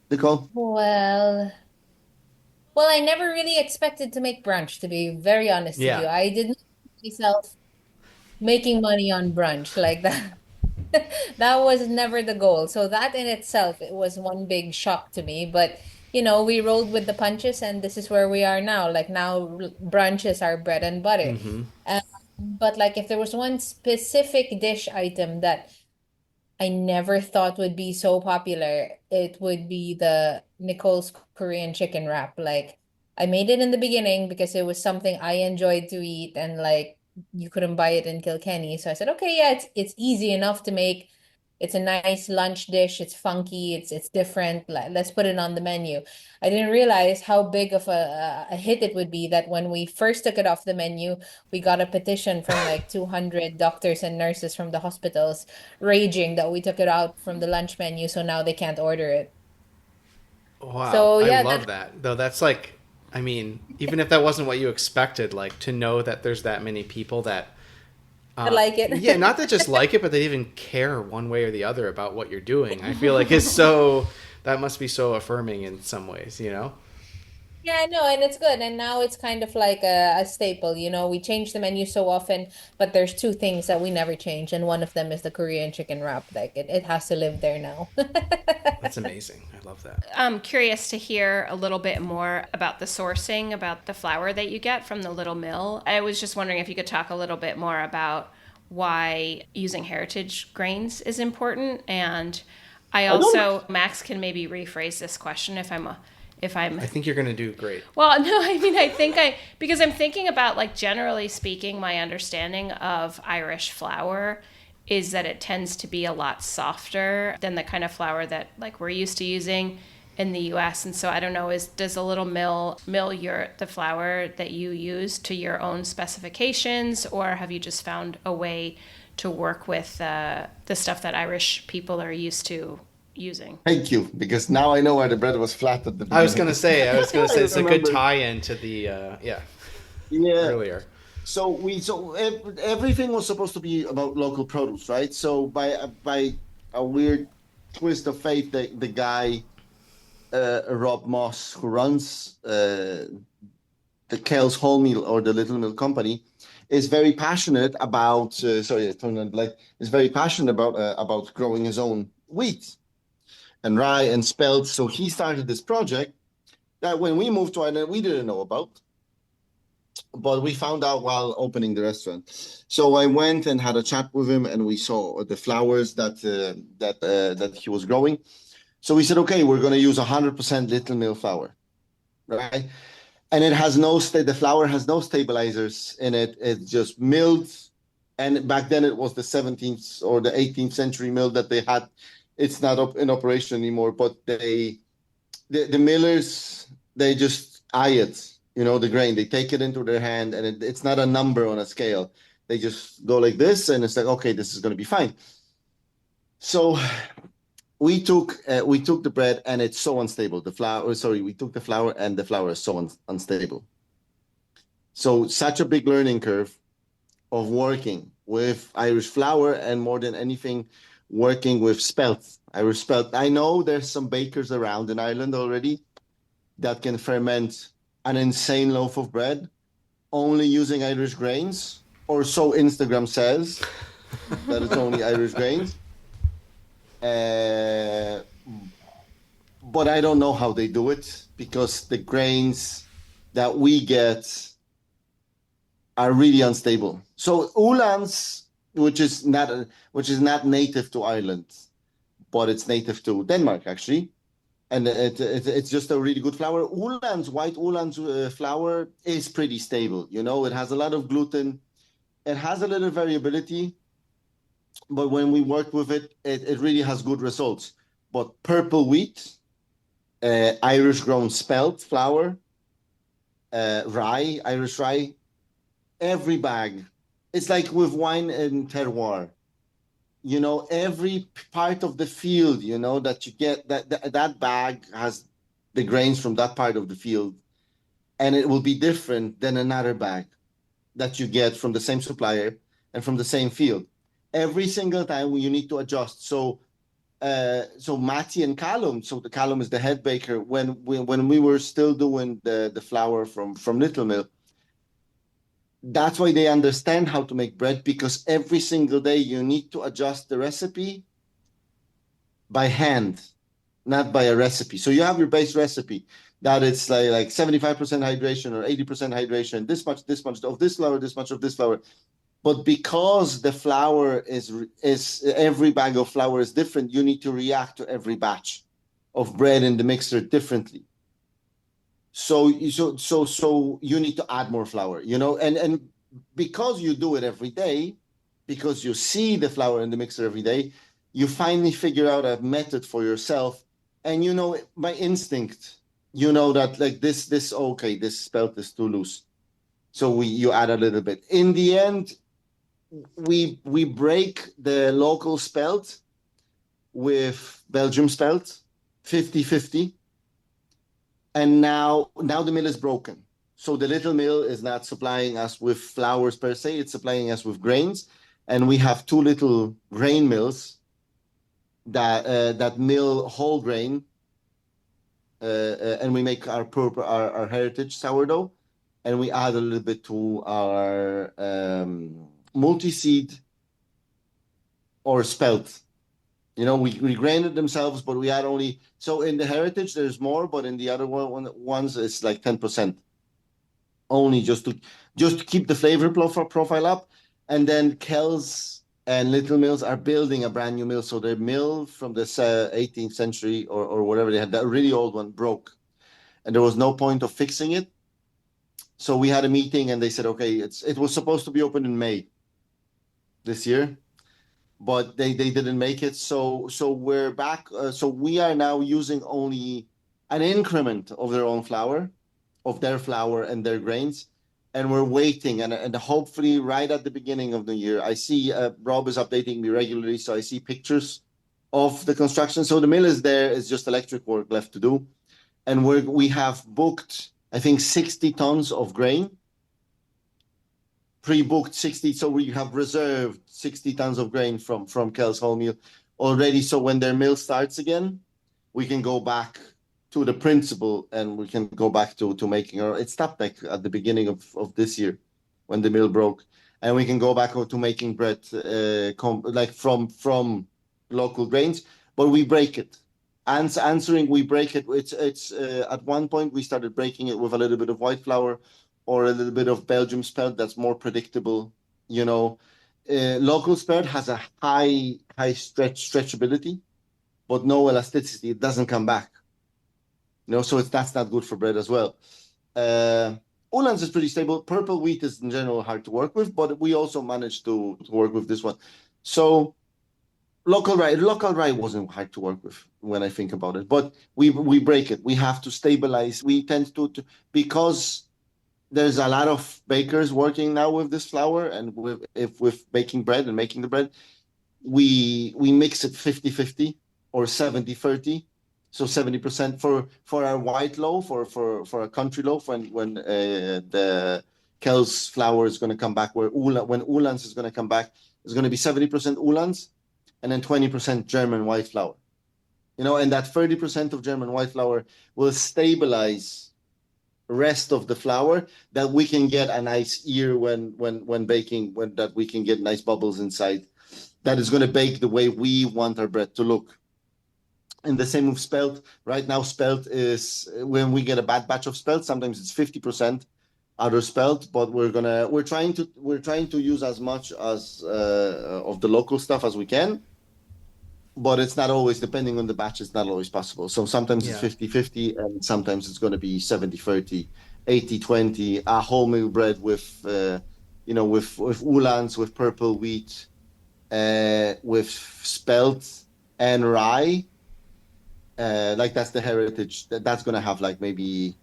Speaker 4: Nicole?
Speaker 3: Well, I never really expected to make brunch, to be very honest with you. I didn't see myself making money on brunch like that. That was never the goal. So that in itself, it was one big shock to me. But we rolled with the punches, and this is where we are now. Like, now brunch is our bread and butter.
Speaker 2: Mm-hmm.
Speaker 3: But like, if there was one specific dish item that I never thought would be so popular, it would be the Nicole's Korean chicken wrap. Like, I made it in the beginning because it was something I enjoyed to eat, and like, you couldn't buy it in Kilkenny. So I said, okay, yeah, it's easy enough to make. It's a nice lunch dish. It's funky. It's different. Let's put it on the menu. I didn't realize how big of a hit it would be that when we first took it off the menu, we got a petition from like 200 doctors and nurses from the hospitals raging that we took it out from the lunch menu, so now they can't order it.
Speaker 2: Wow,
Speaker 3: So
Speaker 2: I
Speaker 3: yeah,
Speaker 2: love that. Though that's like, I mean, even if that wasn't what you expected, like to know that there's that many people that,
Speaker 3: I like it.
Speaker 2: yeah, not that just like it, but they even care one way or the other about what you're doing. I feel like it's so, that must be so affirming in some ways, you know?
Speaker 3: Yeah, no, and it's good. And now it's kind of like a staple. We change the menu so often, but there's two things that we never change, and one of them is the Korean chicken wrap. Like it has to live there now.
Speaker 2: That's amazing. I love that.
Speaker 1: I'm curious to hear a little bit more about the sourcing, about the flour that you get from the little mill. I was just wondering if you could talk a little bit more about why using heritage grains is important. And I also, Max can maybe rephrase this question if I'm
Speaker 2: I think you're going to do great.
Speaker 1: well, no, I mean, because I'm thinking about, like, generally speaking, my understanding of Irish flour is that it tends to be a lot softer than the kind of flour that, like, we're used to using in the US. And so I don't know, does a little mill the flour that you use to your own specifications, or have you just found a way to work with the stuff that Irish people are used to using?
Speaker 4: Thank you, because now I know why the bread was flat at the beginning.
Speaker 2: I was going to say it's a good
Speaker 4: remember.
Speaker 2: tie-in to the,
Speaker 4: Yeah.
Speaker 2: earlier.
Speaker 4: So everything was supposed to be about local produce, right? So by a weird twist of fate, the guy Rob Moss, who runs the Kells Whole Meal or the Little Mill Company, is very passionate about. Sorry, I turned on the light. Is very passionate about growing his own wheat and rye and spelt. So he started this project that when we moved to Ireland, we didn't know about, but we found out while opening the restaurant. So I went and had a chat with him, and we saw the flowers that he was growing. So we said, okay, we're going to use 100% Little Mill flour, right? And it has the flour has no stabilizers in it. It's just milled. And back then it was the 17th or the 18th century mill that they had. It's not in operation anymore, but the millers, they just eye it, the grain. They take it into their hand, and it's not a number on a scale. They just go like this, and it's like, okay, this is going to be fine. So we took the bread, and it's so unstable. We took the flour, and the flour is so unstable. So such a big learning curve of working with Irish flour, and more than anything, working with Irish spelt. I know there's some bakers around in Ireland already that can ferment an insane loaf of bread only using Irish grains, or so Instagram says, that it's only Irish grains. But I don't know how they do it, because the grains that we get are really unstable. So Uhlans, which is not native to Ireland, but it's native to Denmark actually, and it's just a really good flour. White Uhlans flour is pretty stable. It has a lot of gluten, it has a little variability, but when we work with it, it really has good results. But purple wheat, Irish grown spelt flour, rye, Irish rye, every bag. It's like with wine and terroir. Every part of the field, that you get, that bag has the grains from that part of the field, and it will be different than another bag that you get from the same supplier and from the same field. Every single time you need to adjust. So Matty and Callum, so the Callum is the head baker, when we were still doing the flour from Little Mill, that's why they understand how to make bread, because every single day you need to adjust the recipe by hand, not by a recipe. So you have your base recipe that it's like 75% hydration or 80% hydration, this much of this flour, this much of this flour. But because the flour is every bag of flour is different, you need to react to every batch of bread in the mixer differently. So you need to add more flour, and because you do it every day, because you see the flour in the mixer every day, you finally figure out a method for yourself, and by instinct, that like this okay, this spelt is too loose, so you add a little bit. In the end, we break the local spelt with Belgium spelt 50-50, and now the mill is broken. So the little mill is not supplying us with flours per se, it's supplying us with grains. And we have two little grain mills that mill whole grain, and we make our heritage sourdough, and we add a little bit to our multi-seed or spelt. We grain it themselves, but we add only. So in the heritage, there's more, but in the other ones, it's like 10%. Only just to keep the flavor profile up. And then Kells and Little Mills are building a brand new mill. So their mill from the 18th century or whatever they had, that really old one, broke. And there was no point of fixing it. So we had a meeting and they said, okay, it was supposed to be open in May this year, but they didn't make it. So we're back. So we are now using only an increment of their flour and their grains. And we're waiting, and hopefully right at the beginning of the year, I see Rob is updating me regularly, so I see pictures of the construction. So the mill is there, it's just electric work left to do. And we have booked, I think, 60 tons of grain, pre-booked 60, so we have reserved 60 tons of grain from Kel's whole mill already. So when their mill starts again, we can go back to the principle, and we can go back to making it stopped like at the beginning of this year when the mill broke, and we can go back to making bread like from local grains, but we break it. We break it. It's at one point we started breaking it with a little bit of white flour or a little bit of Belgium spelt. That's more predictable. Local spelt has a high stretchability, but no elasticity. It doesn't come back. So that's not good for bread as well. Uhlans is pretty stable. Purple wheat is in general hard to work with, but we also managed to work with this one. So local rye wasn't hard to work with when I think about it, but we break it. We have to stabilize. We tend to because there's a lot of bakers working now with this flour and with baking bread and making the bread. We mix it 50-50 or 70-30. So 70% for our white loaf or for a country loaf when the Kel's flour is going to come back, when Uhlans is going to come back, it's going to be 70% Uhlans and then 20% German white flour. And that 30% of German white flour will stabilize the rest of the flour, that we can get a nice ear when baking, that we can get nice bubbles inside. That is going to bake the way we want our bread to look. And the same with spelt. Right now, spelt is when we get a bad batch of spelt, sometimes it's 50% other spelt, but we're trying to use as much as of the local stuff as we can. But it's not always, depending on the batch, it's not always possible. So sometimes it's 50-50, and sometimes it's going to be 70-30, 80-20, a wholemeal bread with with Uhlans, with purple wheat, with spelt and rye. Like that's the heritage. That's going to have like maybe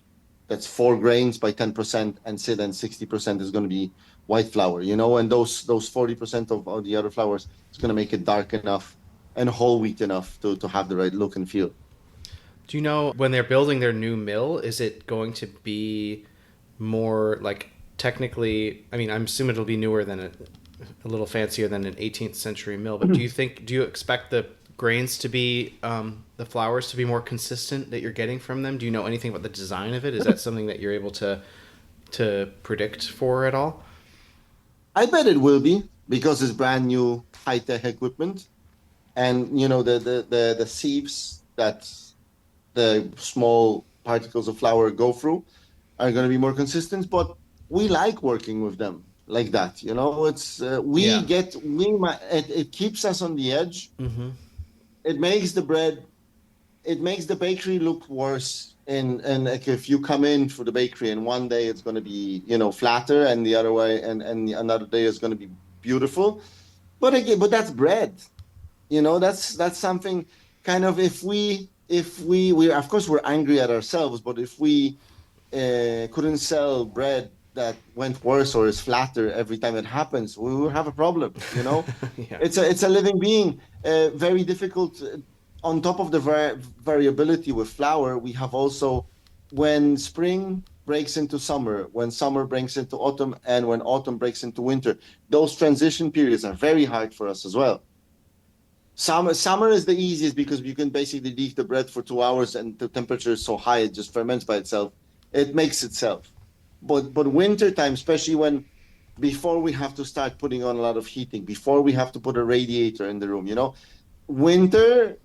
Speaker 4: that's 4 grains by 10%, and then 60% is going to be white flour, and those 40% of the other flours is going to make it dark enough and whole wheat enough to have the right look and feel.
Speaker 2: Do you know when they're building their new mill, is it going to be more like technically, I mean, I'm assuming it'll be newer than a little fancier than an 18th century mill, but do you expect the grains to be, the flours to be more consistent that you're getting from them? Do you know anything about the design of it? Is that something that you're able to predict for at all?
Speaker 4: I bet it will be, because it's brand new high-tech equipment. And, the sieves that the small particles of flour go through are going to be more consistent, but we like working with them like that. It's, it keeps us on the edge. Mm-hmm. It makes the bakery look worse. And like if you come in for the bakery and one day it's going to be, flatter, and the other way, and another day is going to be beautiful. But again, that's bread. That's something kind of, if we of course we're angry at ourselves, but if we couldn't sell bread that went worse or is flatter every time it happens, we will have a problem.
Speaker 2: Yeah.
Speaker 4: It's a living being, very difficult. On top of the variability with flour, we have also when spring breaks into summer, when summer breaks into autumn, and when autumn breaks into winter. Those transition periods are very hard for us as well. Summer is the easiest because you can basically leave the bread for 2 hours and the temperature is so high it just ferments by itself. It makes itself. But winter time, especially when before we have to start putting on a lot of heating, before we have to put a radiator in the room. Winter,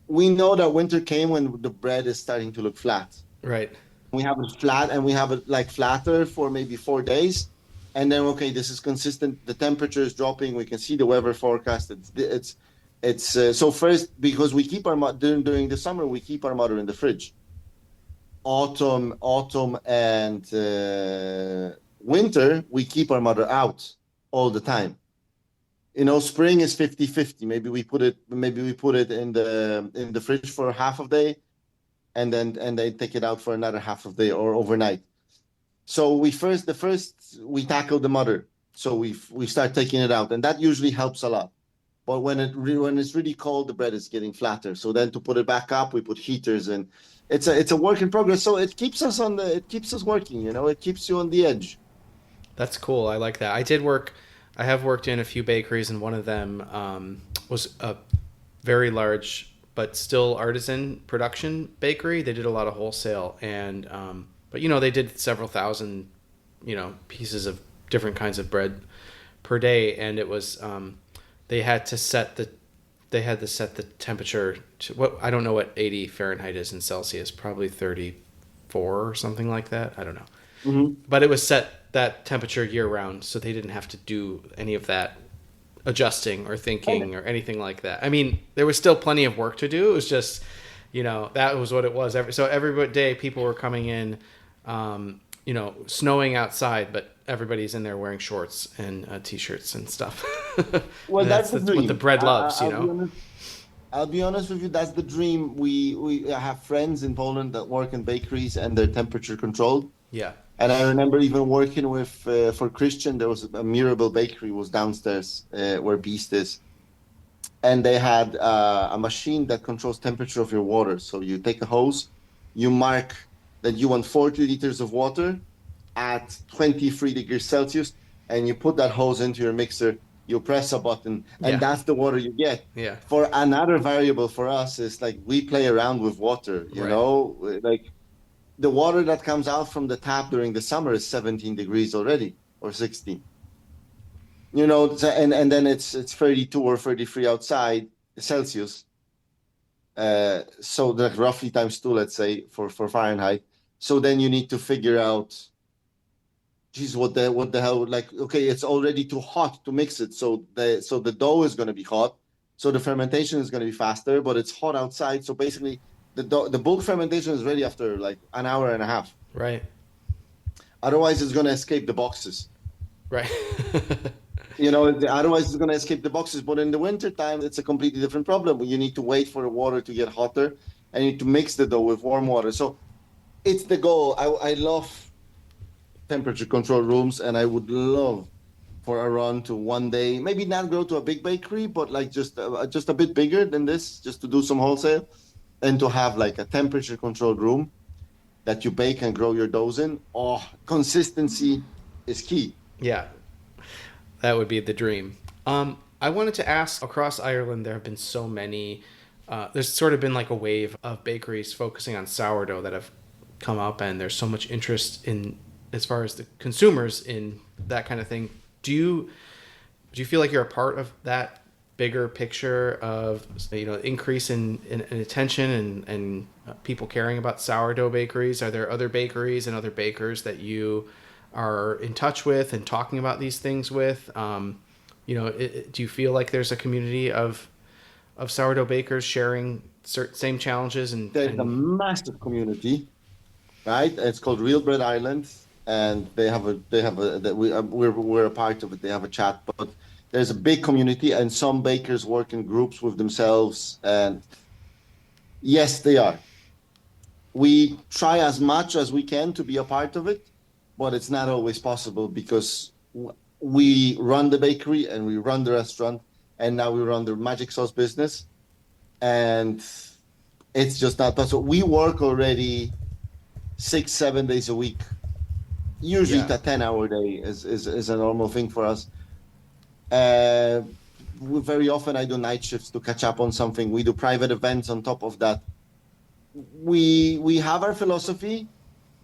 Speaker 4: we know that winter came when the bread is starting to look flat.
Speaker 2: Right.
Speaker 4: We have it flat and we have it like flatter for maybe 4 days. And then, okay, this is consistent. The temperature is dropping. We can see the weather forecast. So first, because we keep our during the summer, we keep our mother in the fridge. Autumn and winter, we keep our mother out all the time. Spring is 50-50. Maybe we put it in the fridge for half a day, and then take it out for another half of day or overnight. So we tackle the mother. So we start taking it out, and that usually helps a lot. But when it's really cold, the bread is getting flatter. So then to put it back up, we put heaters, and it's a work in progress. So it keeps us working. It keeps you on the edge.
Speaker 2: That's cool. I like that. I have worked in a few bakeries, and one of them was a very large but still artisan production bakery. They did a lot of wholesale, and but they did several thousand pieces of different kinds of bread per day, and it was they had to set the temperature to what, I don't know what 80 Fahrenheit is in Celsius, probably 34 or something like that. I don't know.
Speaker 4: Mm-hmm.
Speaker 2: But it was set that temperature year round, so they didn't have to do any of that adjusting or thinking or anything like that. I mean, there was still plenty of work to do. It was just, that was what it was. So every day people were coming in, snowing outside, but everybody's in there wearing shorts and t-shirts and stuff.
Speaker 4: Well,
Speaker 2: and
Speaker 4: that's the dream.
Speaker 2: What the bread loves,
Speaker 4: I'll be honest with you, that's the dream. We have friends in Poland that work in bakeries and they're temperature controlled.
Speaker 2: Yeah.
Speaker 4: And I remember even working with, for Christian, there was a Mirabel bakery was downstairs where Beast is. And they had a machine that controls temperature of your water. So you take a hose, you mark that you want 40 liters of water at 23 degrees Celsius, and you put that hose into your mixer, you press a button, and that's the water you get.
Speaker 2: Yeah.
Speaker 4: For another variable for us is like we play around with water, like the water that comes out from the tap during the summer is 17 degrees already, or 16. And then it's 32 or 33 outside Celsius. So that roughly times 2, let's say, for Fahrenheit. So then you need to figure out, geez, what the hell? Like, okay, it's already too hot to mix it. So the dough is going to be hot. So the fermentation is going to be faster, but it's hot outside. So basically, the bulk fermentation is ready after like an hour and a half.
Speaker 2: Right.
Speaker 4: Otherwise, it's going to escape the boxes.
Speaker 2: Right.
Speaker 4: Otherwise it's going to escape the boxes. But in the winter time, it's a completely different problem. You need to wait for the water to get hotter, and you need to mix the dough with warm water. So it's the goal. I love temperature control rooms, and I would love for Arán to one day maybe not go to a big bakery, but like just a bit bigger than this, just to do some wholesale, and to have like a temperature controlled room that you bake and grow your doughs in. Oh, consistency is key.
Speaker 2: Yeah. That would be the dream. I wanted to ask, across Ireland, there have been so many, there's sort of been like a wave of bakeries focusing on sourdough that have come up, and there's so much interest in, as far as the consumers, in that kind of thing. Do you feel like you're a part of that bigger picture of, increase in attention and people caring about sourdough bakeries? Are there other bakeries and other bakers that you are in touch with and talking about these things with? Do you feel like there's a community of sourdough bakers sharing same challenges? And
Speaker 4: there's a massive community, right? It's called Real Bread Ireland, and we're a part of it. They have a chat, but there's a big community, and some bakers work in groups with themselves. And yes, they are. We try as much as we can to be a part of it, but it's not always possible because we run the bakery and we run the restaurant, and now we run the magic sauce business, and it's just not possible. We work already 6-7 days a week. Usually, a 10-hour day is a normal thing for us. Very often, I do night shifts to catch up on something. We do private events on top of that. We have our philosophy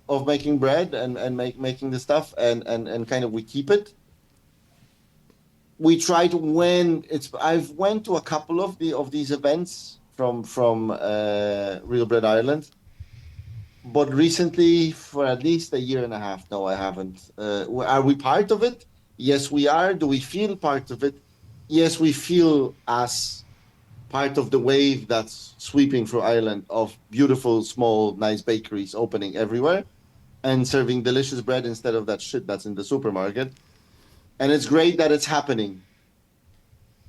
Speaker 4: of making bread and making the stuff, and kind of we keep it. We try to I've went to a couple of these events from Real Bread Ireland, but recently for at least a year and a half, no, I haven't. Are we part of it? Yes, we are. Do we feel part of it? Yes, we feel as part of the wave that's sweeping through Ireland of beautiful, small, nice bakeries opening everywhere and serving delicious bread instead of that shit that's in the supermarket. And it's great that it's happening.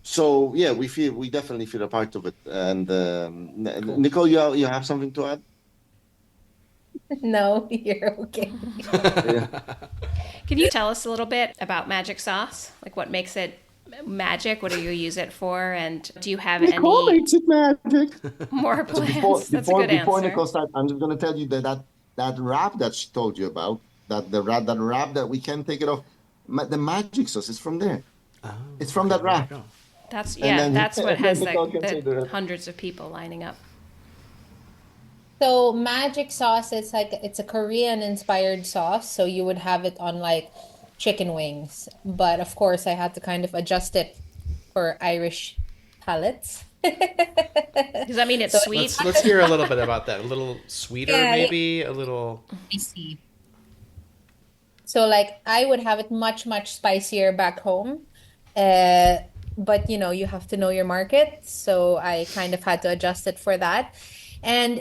Speaker 4: So yeah, we definitely feel a part of it. And
Speaker 2: Cool.
Speaker 4: Nicole, you have something to add?
Speaker 3: No, you're okay.
Speaker 4: Yeah.
Speaker 1: Can you tell us a little bit about magic sauce? Like what makes it magic? What do you use it for? And do you have
Speaker 4: Nicole
Speaker 1: any
Speaker 4: makes it magic.
Speaker 1: more
Speaker 4: So
Speaker 1: plans? That's a good
Speaker 4: before
Speaker 1: answer.
Speaker 4: Nicole starts, I'm just gonna tell you that wrap that she told you about, that wrap that we can't take it off. The magic sauce is from there.
Speaker 2: Oh,
Speaker 4: It's from that
Speaker 2: there you
Speaker 4: wrap.
Speaker 2: go.
Speaker 1: That's
Speaker 4: And then
Speaker 1: that's what
Speaker 4: and then
Speaker 1: has
Speaker 4: Nicole can say the
Speaker 1: the
Speaker 4: rest.
Speaker 1: hundreds of people lining up.
Speaker 3: So magic sauce is like it's a Korean inspired sauce, so you would have it on like chicken wings. But of course, I had to kind of adjust it for Irish palates.
Speaker 1: Does that mean it's
Speaker 3: So
Speaker 1: sweet?
Speaker 2: Let's hear a little bit about that. A little sweeter,
Speaker 3: Yeah,
Speaker 2: maybe a little.
Speaker 3: spicy. So like I would have it much, much spicier back home. Uh, but you have to know your market. So I kind of had to adjust it for that. And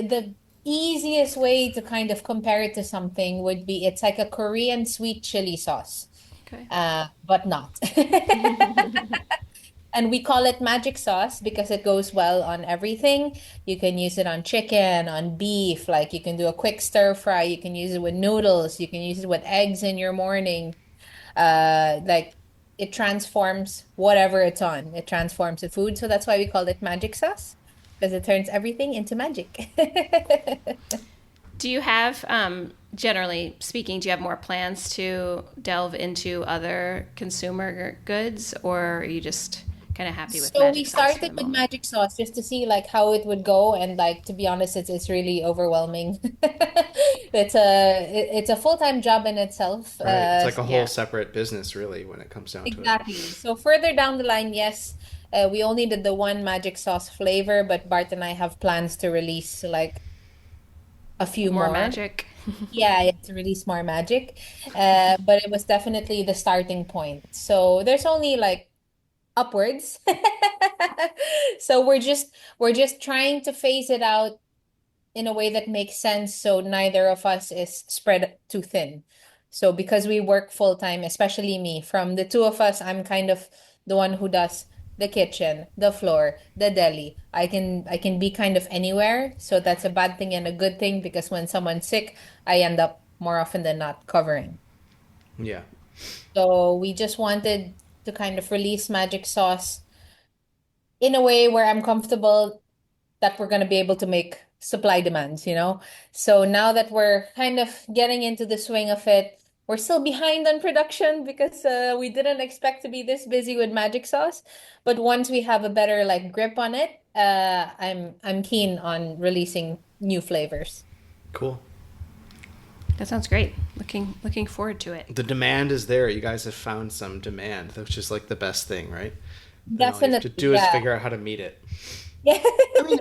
Speaker 3: the easiest way to kind of compare it to something would be it's like a Korean sweet chili sauce,
Speaker 1: Okay.
Speaker 3: but not. And we call it magic sauce because it goes well on everything. You can use it on chicken, on beef, like you can do a quick stir fry. You can use it with noodles. You can use it with eggs in your morning. Like it transforms whatever it's on. It transforms the food. So that's why we call it magic sauce because it turns everything into magic.
Speaker 1: Do you have, generally speaking, do you have more plans to delve into other consumer goods, or are you just kind of happy with
Speaker 3: So we
Speaker 1: magic sauce for the
Speaker 3: started with
Speaker 1: moment?
Speaker 3: magic sauce just to see like how it would go, and like to be honest, it's really overwhelming. It's a full-time job in itself.
Speaker 2: Right. It's like a whole
Speaker 1: Yeah.
Speaker 2: separate business, really, when it comes down to it.
Speaker 3: Exactly. So further down the line, yes, we only did the one magic sauce flavor, but Bart and I have plans to release like a few
Speaker 1: More
Speaker 3: more.
Speaker 1: magic.
Speaker 3: Yeah, to release more magic. But it was definitely the starting point. So there's only like upwards. So we're just trying to phase it out in a way that makes sense so neither of us is spread too thin. So because we work full time, especially me, from the two of us, I'm kind of the one who does the kitchen, the floor, the deli. I can be kind of anywhere. So that's a bad thing and a good thing because when someone's sick, I end up more often than not covering.
Speaker 2: Yeah.
Speaker 3: So we just wanted to kind of release magic sauce in a way where I'm comfortable that we're going to be able to make supply demands. So now that we're kind of getting into the swing of it, we're still behind on production because we didn't expect to be this busy with magic sauce. But once we have a better like grip on it, I'm keen on releasing new flavors.
Speaker 2: Cool.
Speaker 1: That sounds great. Looking forward to it.
Speaker 2: The demand is there. You guys have found some demand, which is like the best thing, right? And all you have to
Speaker 3: Definitely,
Speaker 2: do is
Speaker 3: yeah.
Speaker 2: figure out how to meet it.
Speaker 3: Yeah.
Speaker 4: I mean,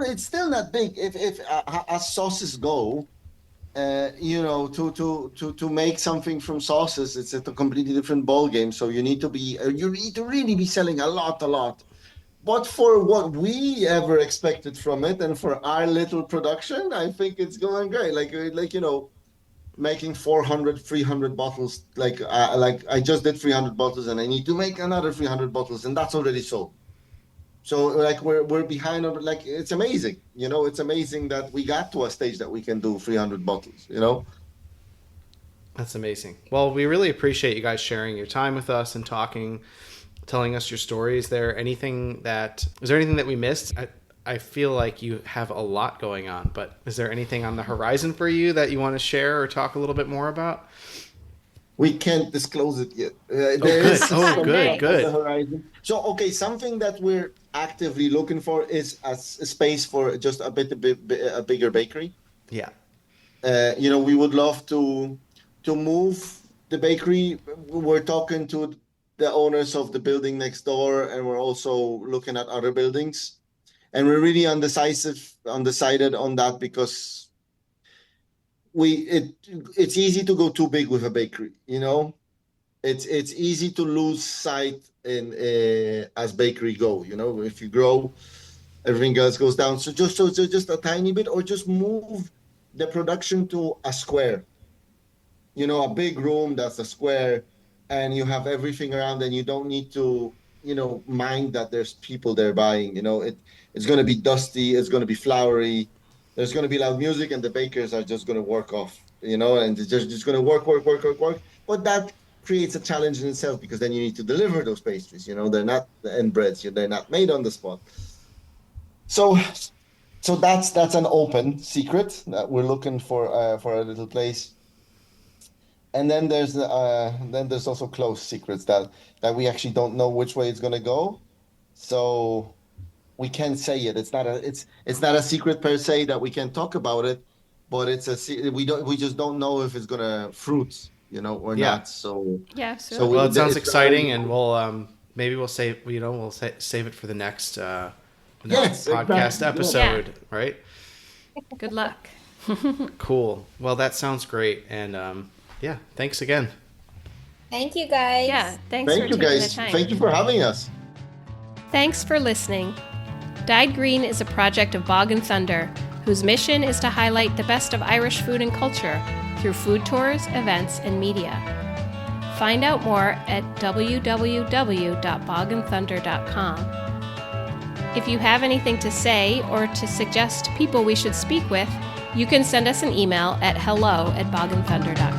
Speaker 4: it's still not big. If as sauces go, to make something from sauces, it's a completely different ball game. So you need to really be selling a lot. But for what we ever expected from it, and for our little production, I think it's going great. making 400, 300 bottles. Like I just did 300 bottles, and I need to make another 300 bottles, and that's already sold. So like we're behind on, like, it's amazing. It's amazing that we got to a stage that we can do 300 bottles.
Speaker 2: That's amazing. Well, we really appreciate you guys sharing your time with us and telling us your stories. Is there anything that we missed? I feel like you have a lot going on, but is there anything on the horizon for you that you want to share or talk a little bit more about?
Speaker 4: We can't disclose it yet.
Speaker 2: Good.
Speaker 4: On the horizon. So, okay, something that we're actively looking for is a space for just a bigger bakery.
Speaker 2: Yeah.
Speaker 4: We would love to move the bakery. We're talking to the owners of the building next door, and we're also looking at other buildings. And we're really undecided on that because it's easy to go too big with a bakery. It's easy to lose sight in as bakery go. If you grow, everything else goes down. So just a tiny bit, or just move the production to a square. A big room that's a square, and you have everything around, and you don't need to mind that there's people there buying. It's going to be dusty, it's going to be flowery, there's going to be loud music, and the bakers are just going to work off, and they're just going to work. But that creates a challenge in itself, because then you need to deliver those pastries. They're not end breads, they're not made on the spot. So that's an open secret that we're looking for a little place. And then there's also closed secrets that we actually don't know which way it's going to go. So we can't say it. It's not a secret per se that we can talk about it, but we just don't know if it's going to fruit, or not. So
Speaker 1: yeah.
Speaker 2: Well, it sounds exciting, and we'll maybe we'll save it for the next podcast episode, right?
Speaker 1: Good luck.
Speaker 2: Cool. Well, that sounds great, and yeah, thanks again.
Speaker 3: Thank you, guys.
Speaker 1: Yeah, thanks for taking the time.
Speaker 4: Thank you for having us.
Speaker 1: Thanks for listening. Dyed Green is a project of Bog and Thunder, whose mission is to highlight the best of Irish food and culture through food tours, events, and media. Find out more at www.bogandthunder.com. If you have anything to say or to suggest people we should speak with, you can send us an email at hello@bogandthunder.com.